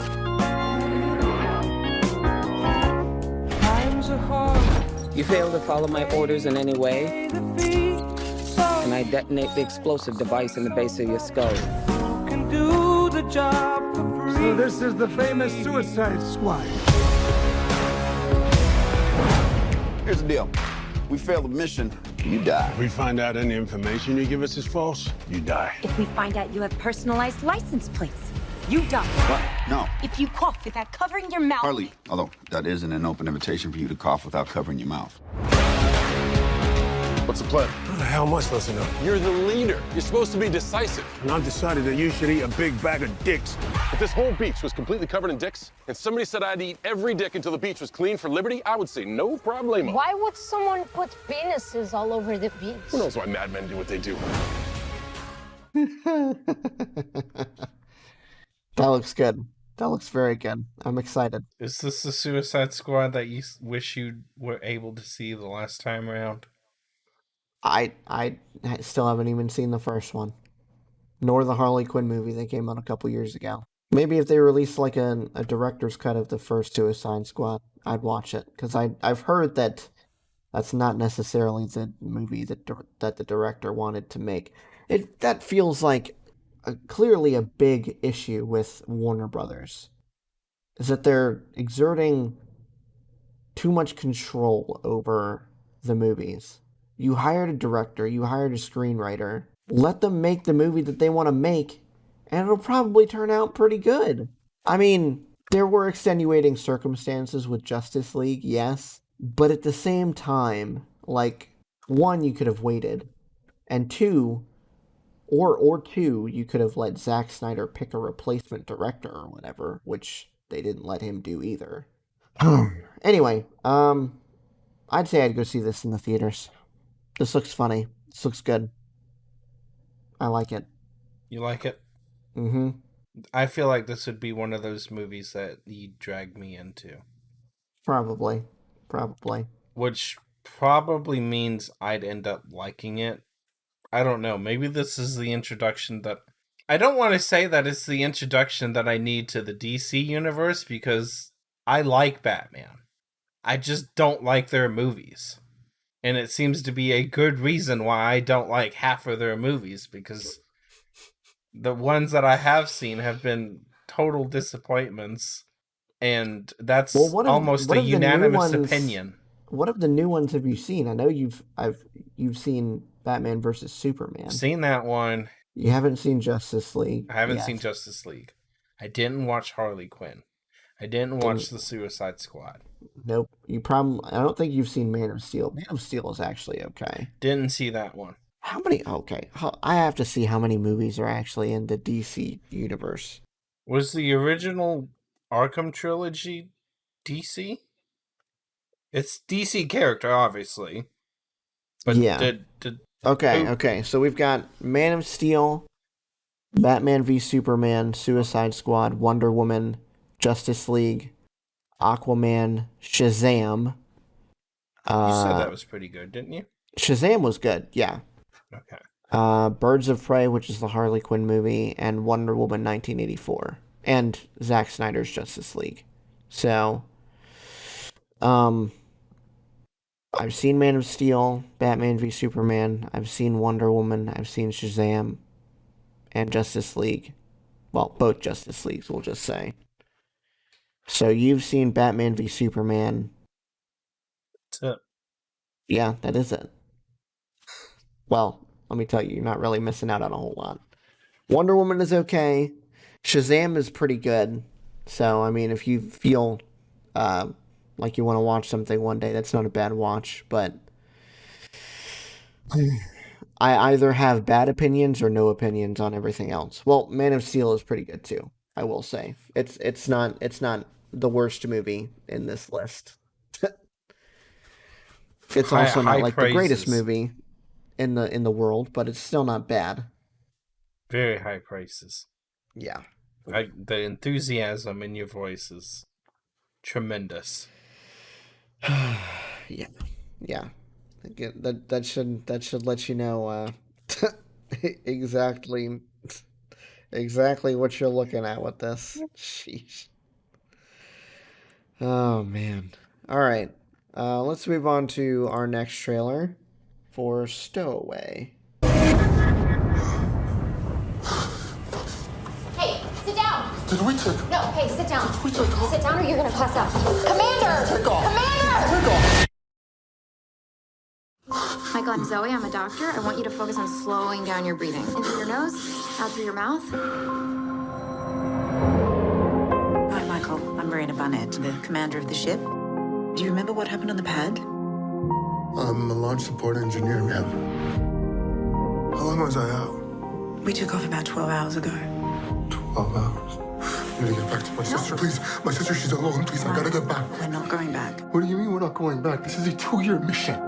You fail to follow my orders in any way, and I detonate the explosive device in the base of your skull. So this is the famous Suicide Squad. Here's the deal. We fail the mission, you die. If we find out any information you give us is false, you die. If we find out you have personalized license plates, you die. What? No. If you cough without covering your mouth. Harley, although that isn't an open invitation for you to cough without covering your mouth. What's the plan? How the hell am I supposed to know? You're the leader. You're supposed to be decisive. And I've decided that you should eat a big bag of dicks. If this whole beach was completely covered in dicks, and somebody said I had to eat every dick until the beach was clean for liberty, I would say no problemo. Why would someone put penises all over the beach? Who knows why madmen do what they do? That looks good. That looks very good. I'm excited. Is this the Suicide Squad that you wish you were able to see the last time around? I still haven't even seen the first one, nor the Harley Quinn movie that came out a couple years ago. Maybe if they released like a director's cut of the first Suicide Squad, I'd watch it, because I've heard that that's not necessarily the movie that the director wanted to make. That feels like clearly a big issue with Warner Brothers, is that they're exerting too much control over the movies. You hired a director, you hired a screenwriter, let them make the movie that they want to make, and it'll probably turn out pretty good. I mean, there were extenuating circumstances with Justice League, yes, but at the same time, like, one, you could have waited, and two, you could have let Zack Snyder pick a replacement director or whatever, which they didn't let him do either. Anyway, I'd say I'd go see this in the theaters. This looks funny. This looks good. I like it. You like it? Mm-hmm. I feel like this would be one of those movies that you'd drag me into. Probably. Which probably means I'd end up liking it. I don't know. Maybe this is the introduction that... I don't want to say that it's the introduction that I need to the DC universe, because I like Batman. I just don't like their movies. And it seems to be a good reason why I don't like half of their movies, because the ones that I have seen have been total disappointments, and that's almost a unanimous opinion. What of the new ones have you seen? I know you've seen Batman versus Superman. I've seen that one. You haven't seen Justice League. I haven't seen Justice League. I didn't watch Harley Quinn. I didn't watch the Suicide Squad. Nope. I don't think you've seen Man of Steel. Man of Steel is actually okay. Didn't see that one. How many? Okay, I have to see how many movies are actually in the DC universe. Was the original Arkham trilogy DC? It's DC character, obviously. But yeah. Okay. So we've got Man of Steel, Batman v Superman, Suicide Squad, Wonder Woman, Justice League, Aquaman, Shazam. You said that was pretty good, didn't you? Shazam was good, yeah. Okay. Birds of Prey, which is the Harley Quinn movie, and Wonder Woman 1984, and Zack Snyder's Justice League. So, I've seen Man of Steel, Batman v Superman, I've seen Wonder Woman, I've seen Shazam, and Justice League. Well, both Justice Leagues, we'll just say. So you've seen Batman v Superman. That's it. Yeah, that is it. Well, let me tell you, you're not really missing out on a whole lot. Wonder Woman is okay. Shazam is pretty good. So, I mean, if you feel like you want to watch something one day, that's not a bad watch. But I either have bad opinions or no opinions on everything else. Well, Man of Steel is pretty good too, I will say. It's not the worst movie in this list. It's also not like the greatest movie in the world, but it's still not bad. Very high prices. Yeah. The enthusiasm in your voice is tremendous. Yeah. That should let you know exactly what you're looking at with this. Sheesh. Oh man. All right. Let's move on to our next trailer for Stowaway. Hey, sit down. Did we take her? No, hey, sit down. We take her? Sit down or you're gonna pass out. Commander! Take off. Commander! Take off. Michael, I'm Zoe. I'm a doctor. I want you to focus on slowing down your breathing. In through your nose, out through your mouth. Hi, Michael. I'm Marina Barnett, the commander of the ship. Do you remember what happened on the pad? I'm a launch support engineer, ma'am. How long was I out? We took off about 12 hours ago. 12 hours. I need to get back to my sister, please. My sister, she's alone. Please, I gotta get back. We're not going back. What do you mean we're not going back? This is a 2-year mission.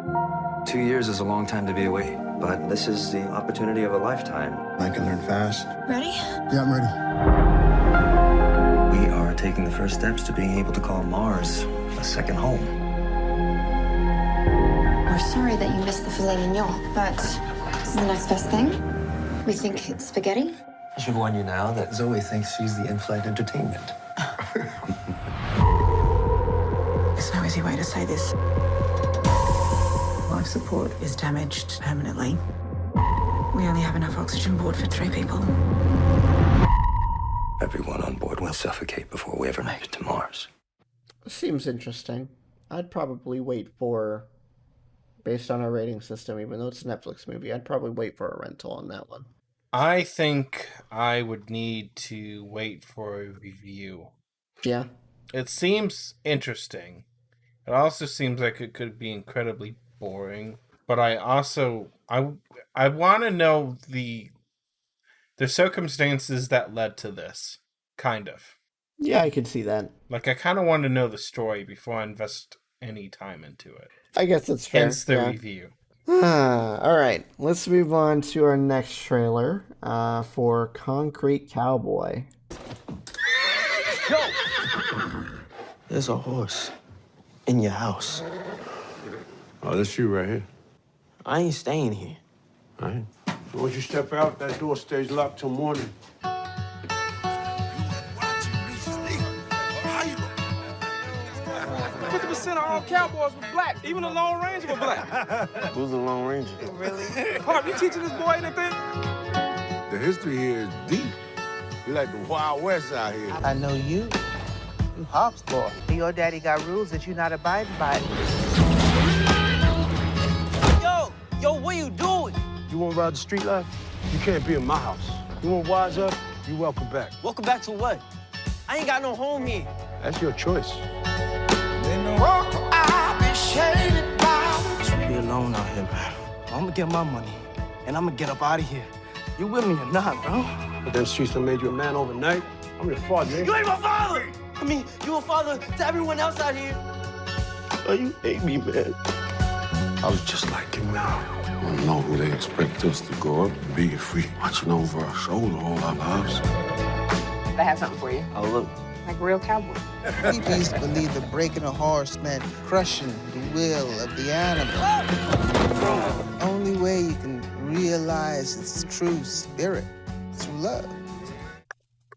2 years is a long time to be away, but this is the opportunity of a lifetime. I can learn fast. Ready? Yeah, I'm ready. We are taking the first steps to being able to call Mars a second home. We're sorry that you missed the filet mignon, but this is the next best thing. We think it's spaghetti. I should warn you now that Zoe thinks she's the in-flight entertainment. There's no easy way to say this. Life support is damaged permanently. We only have enough oxygen aboard for 3 people. Everyone on board will suffocate before we ever make it to Mars. Seems interesting. I'd probably wait for, based on our rating system, even though it's a Netflix movie, I'd probably wait for a rental on that one. I think I would need to wait for a review. Yeah. It seems interesting. It also seems like it could be incredibly boring. But I also I want to know the circumstances that led to this, kind of. Yeah, I could see that. Like, I kind of want to know the story before I invest any time into it. I guess that's fair. Hence the review. All right, let's move on to our next trailer for Concrete Cowboy. Yo! There's a horse in your house. Oh, that's you right here. I ain't staying here. All right. So once you step out, that door stays locked till morning. 50% of all cowboys were black. Even the Lone Ranger were black. Who's the Lone Ranger? Really? Pop, you teaching this boy anything? The history here is deep. We like the Wild West out here. I know you. You Hops boy. Your daddy got rules that you're not abiding by. Yo, what you doing? You want to ride the street life? You can't be in my house. You want to wise up? You welcome back. Welcome back to what? I ain't got no home here. That's your choice. Be alone out here, man. I'm gonna get my money, and I'm gonna get up out of here. You with me or not, bro? But them streets done made you a man overnight. I'm your father, man. You ain't my father! I mean, you a father to everyone else out here. Oh, you hate me, man. I was just like you now. I don't know who they expect us to go up and be if we watching over our shoulder all our lives. I have something for you. Oh, look. Like a real cowboy. People used to believe that breaking a horse meant crushing the will of the animal. The only way you can realize its true spirit is through love.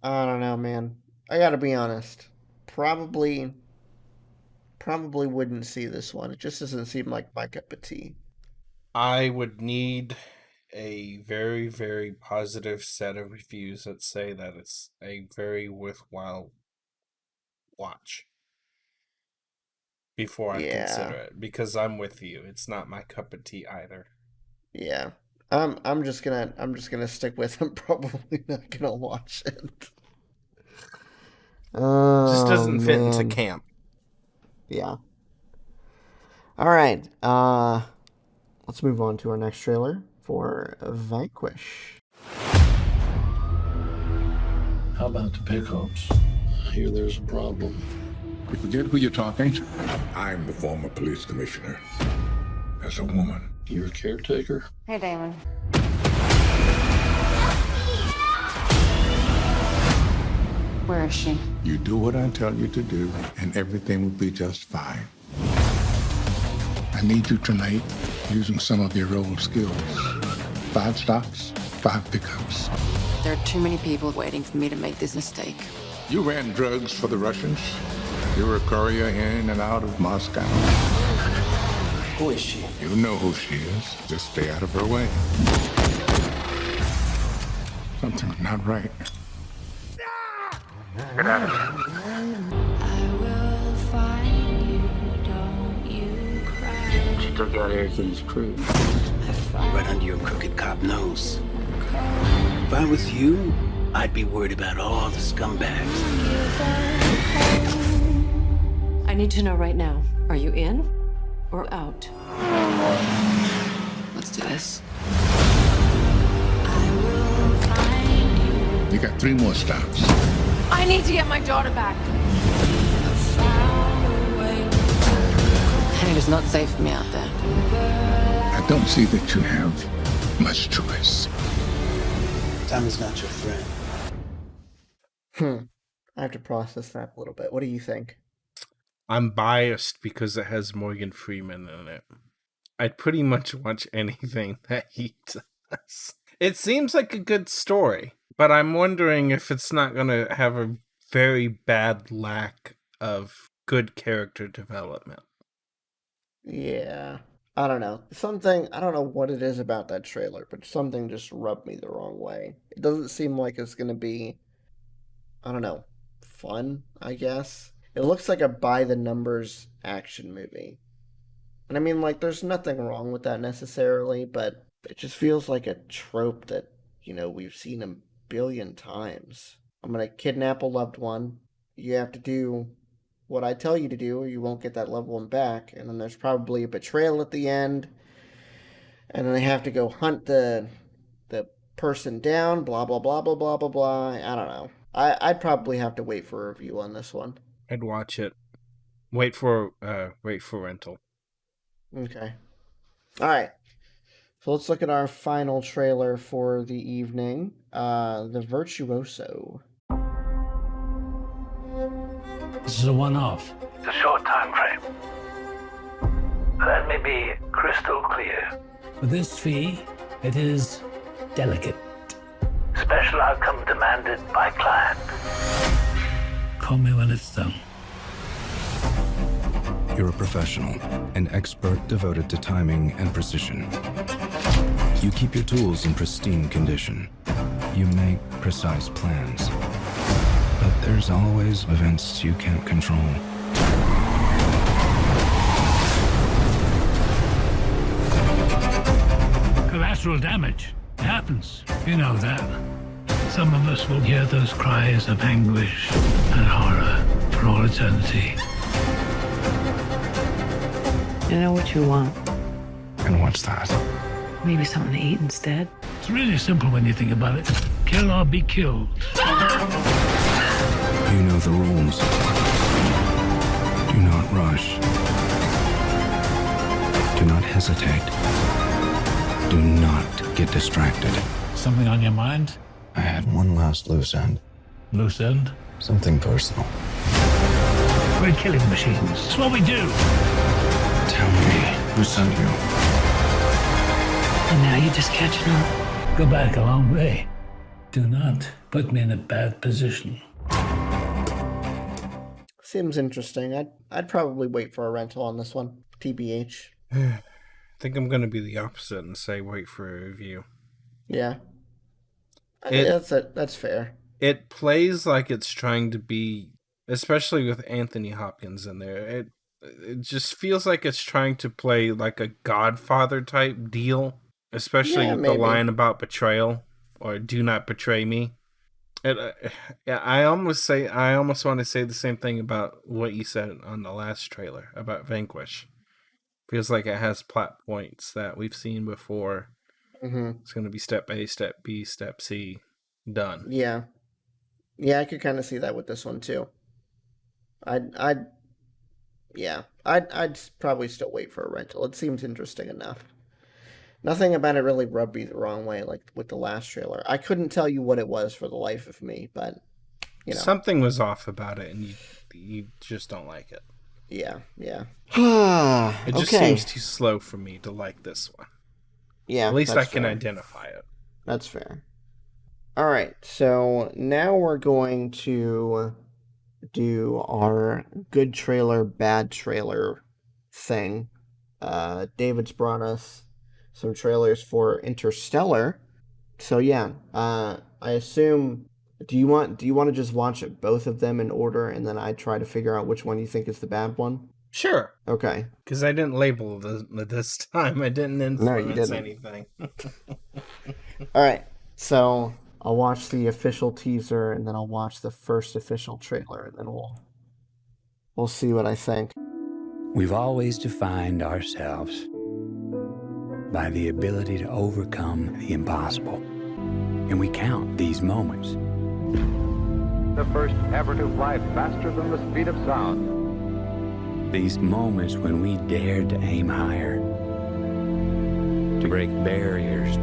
I don't know, man. I gotta be honest. Probably wouldn't see this one. It just doesn't seem like my cup of tea. I would need a very, very positive set of reviews that say that it's a very worthwhile watch before I consider it, because I'm with you. It's not my cup of tea either. Yeah. I'm just gonna stick with him. Probably not gonna watch it. Just doesn't fit into camp. Yeah. All right. Let's move on to our next trailer for Vanquish. How about the pickups? I hear there's a problem. You forget who you're talking to? I'm the former police commissioner. As a woman. You're a caretaker? Hey, Damon. Where is she? You do what I tell you to do, and everything will be just fine. I need you tonight using some of your old skills. 5 stops, 5 pickups. There are too many people waiting for me to make this mistake. You ran drugs for the Russians. You were a courier in and out of Moscow. Who is she? You know who she is. Just stay out of her way. Something's not right. Get out of here. She took out Eric's crew. Right under your crooked cop nose. If I was you, I'd be worried about all the scumbags. I need to know right now. Are you in or out? Let's do this. You got 3 more stops. I need to get my daughter back. And it is not safe for me out there. I don't see that you have much choice. Time is not your friend. I have to process that a little bit. What do you think? I'm biased because it has Morgan Freeman in it. I'd pretty much watch anything that he does. It seems like a good story, but I'm wondering if it's not going to have a very bad lack of good character development. Yeah. I don't know. I don't know what it is about that trailer, but something just rubbed me the wrong way. It doesn't seem like it's going to be, I don't know, fun, I guess. It looks like a by-the-numbers action movie. And I mean, like, there's nothing wrong with that necessarily, but it just feels like a trope that, we've seen a billion times. I'm going to kidnap a loved one. You have to do what I tell you to do, or you won't get that loved one back. And then there's probably a betrayal at the end. And then they have to go hunt the person down, blah, blah, blah, blah, blah, blah, blah. I don't know. I'd probably have to wait for a review on this one. I'd watch it. Wait for rental. Okay. All right. So let's look at our final trailer for the evening. The Virtuoso. This is a one-off. It's a short time frame. Let me be crystal clear. For this fee, it is delicate. Special outcome demanded by client. Call me when it's done. You're a professional, an expert devoted to timing and precision. You keep your tools in pristine condition. You make precise plans. But there's always events you can't control. Collateral damage. It happens. You know that. Some of us will hear those cries of anguish and horror for all eternity. You know what you want. And what's that? Maybe something to eat instead. It's really simple when you think about it. Kill or be killed. You know the rules. Do not rush. Do not hesitate. Do not get distracted. Something on your mind? I had one last loose end. Loose end? Something personal. We're killing machines. It's what we do. Tell me who sent you. And now you're just catching up. Go back a long way. Do not put me in a bad position. Seems interesting. I'd probably wait for a rental on this one. TBH. I think I'm going to be the opposite and say wait for a review. Yeah. That's fair. It plays like it's trying to be, especially with Anthony Hopkins in there, it just feels like it's trying to play like a Godfather type deal, especially with the line about betrayal or do not betray me. I almost want to say the same thing about what you said on the last trailer about Vanquish. Feels like it has plot points that we've seen before. Mm-hmm. It's going to be step A, step B, step C, done. Yeah, I could kind of see that with this one too. I'd probably still wait for a rental. It seems interesting enough. Nothing about it really rubbed me the wrong way, like with the last trailer. I couldn't tell you what it was for the life of me, but you know, something was off about it, and you just don't like it. Yeah. It just seems too slow for me to like this one. Yeah, at least I can identify it. That's fair. All right, so now we're going to do our good trailer, bad trailer thing. David's brought us some trailers for Interstellar. So yeah, I assume, do you want to just watch both of them in order, and then I try to figure out which one you think is the bad one? Sure. Okay. Because I didn't label this time. I didn't influence anything. All right. So I'll watch the official teaser, and then I'll watch the first official trailer, and then we'll see what I think. We've always defined ourselves by the ability to overcome the impossible. And we count these moments. The first ever to fly faster than the speed of sound. These moments when we dared to aim higher, to break barriers,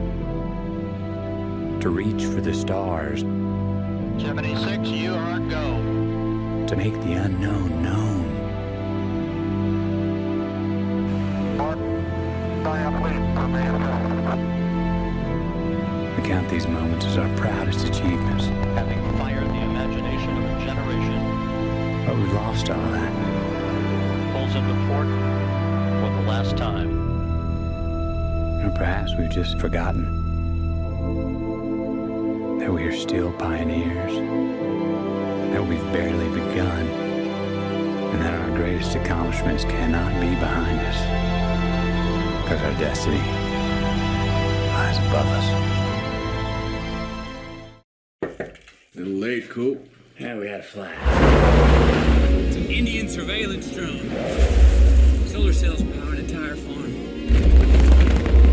to reach for the stars. 76, you are go. To make the unknown known. We count these moments as our proudest achievements. Having fired the imagination of a generation. But we've lost all that. Pulls into port for the last time. Or perhaps we've just forgotten that we are still pioneers, that we've barely begun, and that our greatest accomplishments cannot be behind us, because our destiny lies above us. A little late, Coop. Yeah, we had a flash. It's an Indian surveillance drone. Solar cells power an entire farm.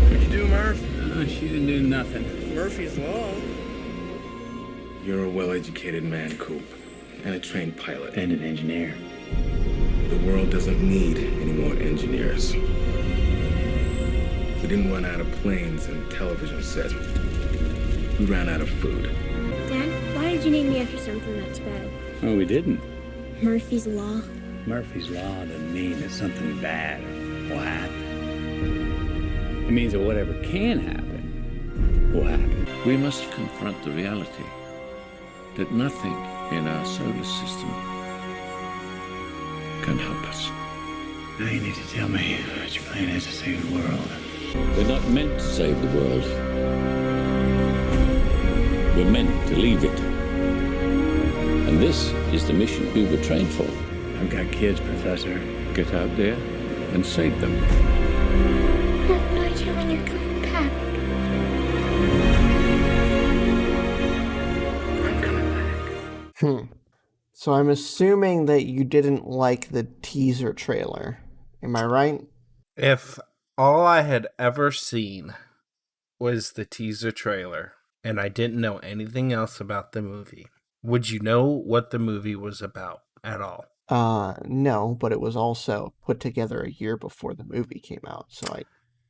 What'd you do, Murph? Oh, she didn't do nothing. Murphy's Law. You're a well-educated man, Coop, and a trained pilot. And an engineer. The world doesn't need any more engineers. We didn't run out of planes and television sets. We ran out of food. Dad, why did you name me after something that's bad? Oh, we didn't. Murphy's Law. Murphy's Law doesn't mean that something bad will happen. It means that whatever can happen will happen. We must confront the reality that nothing in our solar system can help us. Now you need to tell me what your plan is to save the world. We're not meant to save the world. We're meant to leave it. And this is the mission we were trained for. I've got kids, Professor. Get out there and save them. I have no idea when you're coming back. I'm coming back. So I'm assuming that you didn't like the teaser trailer. Am I right? If all I had ever seen was the teaser trailer and I didn't know anything else about the movie, would you know what the movie was about at all? No, but it was also put together a year before the movie came out, so I'm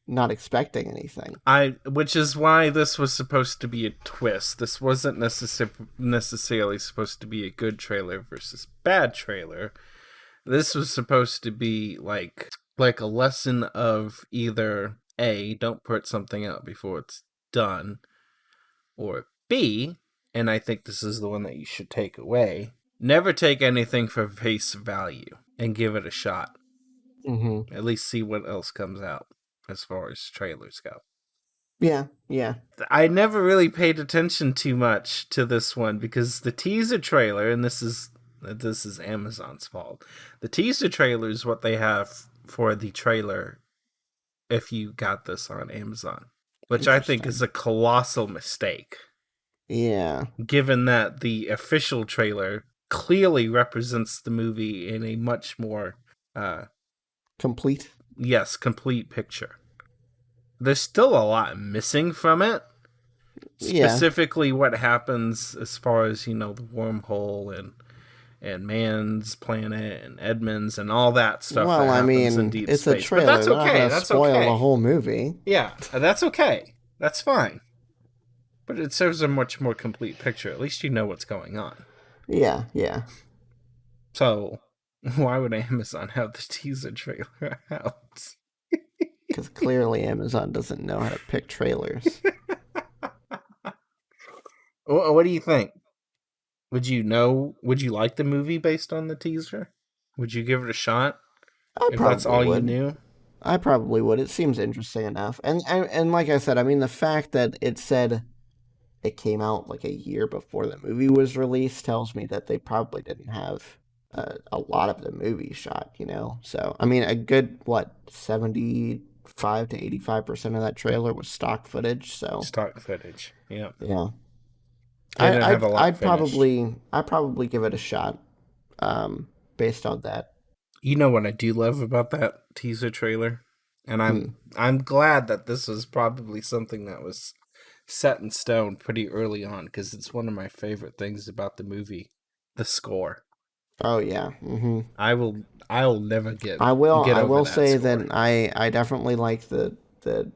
not expecting anything. Which is why this was supposed to be a twist. This wasn't necessarily supposed to be a good trailer versus bad trailer. This was supposed to be like a lesson of either A, don't put something out before it's done, or B, and I think this is the one that you should take away, never take anything for face value and give it a shot. Mm-hmm. At least see what else comes out as far as trailers go. Yeah. I never really paid attention too much to this one because the teaser trailer, and this is Amazon's fault. The teaser trailer is what they have for the trailer if you got this on Amazon, which I think is a colossal mistake. Yeah. Given that the official trailer clearly represents the movie in a much more complete picture. There's still a lot missing from it. Specifically what happens as far as, the wormhole and Man's Planet and Edmonds and all that stuff. Well, that happens I in mean, Deep it's Space. a trailer. But that's okay. They're not gonna spoil the whole movie. Yeah, that's okay. That's fine. But it serves a much more complete picture. At least you know what's going on. Yeah. So, why would Amazon have the teaser trailer out? Because clearly Amazon doesn't know how to pick trailers. What do you think? Would you like the movie based on the teaser? Would you give it a shot? If that's all you knew? I probably would. It seems interesting enough. And like I said, I mean, the fact that it said it came out like a year before the movie was released tells me that they probably didn't have a lot of the movie shot, So, I mean, a good, 75 to 85% of that trailer was stock footage, so... Stock footage, yeah. Yeah. I'd probably give it a shot, based on that. You know what I do love about that teaser trailer? And I'm glad that this was probably something that was set in stone pretty early on, because it's one of my favorite things about the movie, the score. Oh yeah. Mm-hmm. I'll never get. I will say score. that I definitely like the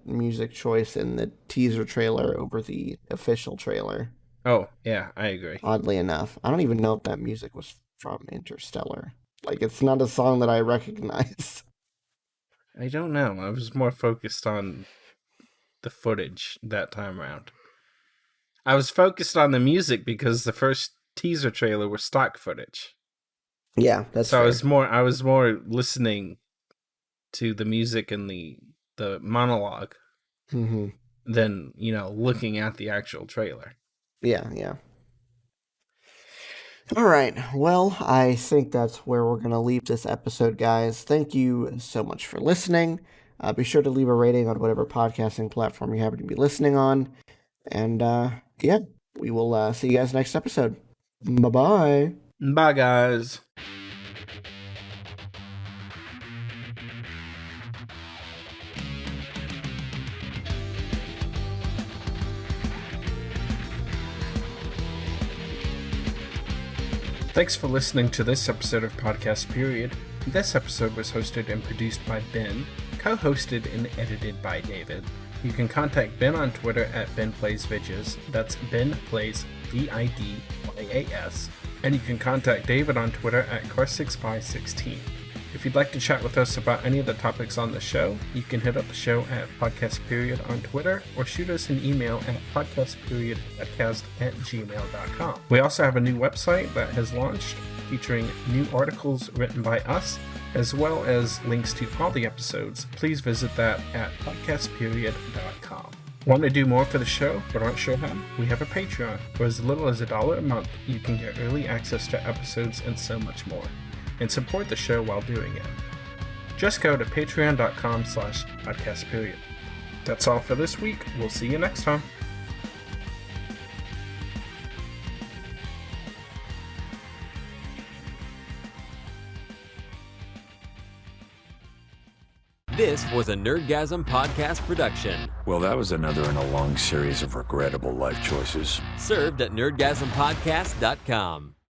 music choice in the teaser trailer over the official trailer. Oh yeah, I agree. Oddly enough, I don't even know if that music was from Interstellar. Like, it's not a song that I recognize. I don't know. I was more focused on the footage that time around. I was focused on the music because the first teaser trailer was stock footage. Yeah, that's so fair. I was more listening to the music and the monologue than looking at the actual trailer. Yeah. All right. Well, I think that's where we're going to leave this episode, guys. Thank you so much for listening. Be sure to leave a rating on whatever podcasting platform you happen to be listening on. And, we will see you guys next episode. Bye-bye. Bye, guys. Thanks for listening to this episode of Podcast Period. This episode was hosted and produced by Ben, co-hosted and edited by David. You can contact Ben on Twitter at BenPlaysVidges. That's Ben Plays VIDYAS. And you can contact David on Twitter at Car6by16. If you'd like to chat with us about any of the topics on the show, you can hit up the show at Podcast Period on Twitter or shoot us an email at podcastperiodpodcast@gmail.com. We also have a new website that has launched featuring new articles written by us, as well as links to all the episodes. Please visit that at podcastperiod.com. Want to do more for the show but aren't sure how? We have a Patreon. For as little as $1 a month, you can get early access to episodes and so much more, and support the show while doing it. Just go to patreon.com/podcastperiod. That's all for this week. We'll see you next time. This was a Nerdgasm Podcast production. Well, that was another in a long series of regrettable life choices. Served at nerdgasmpodcast.com.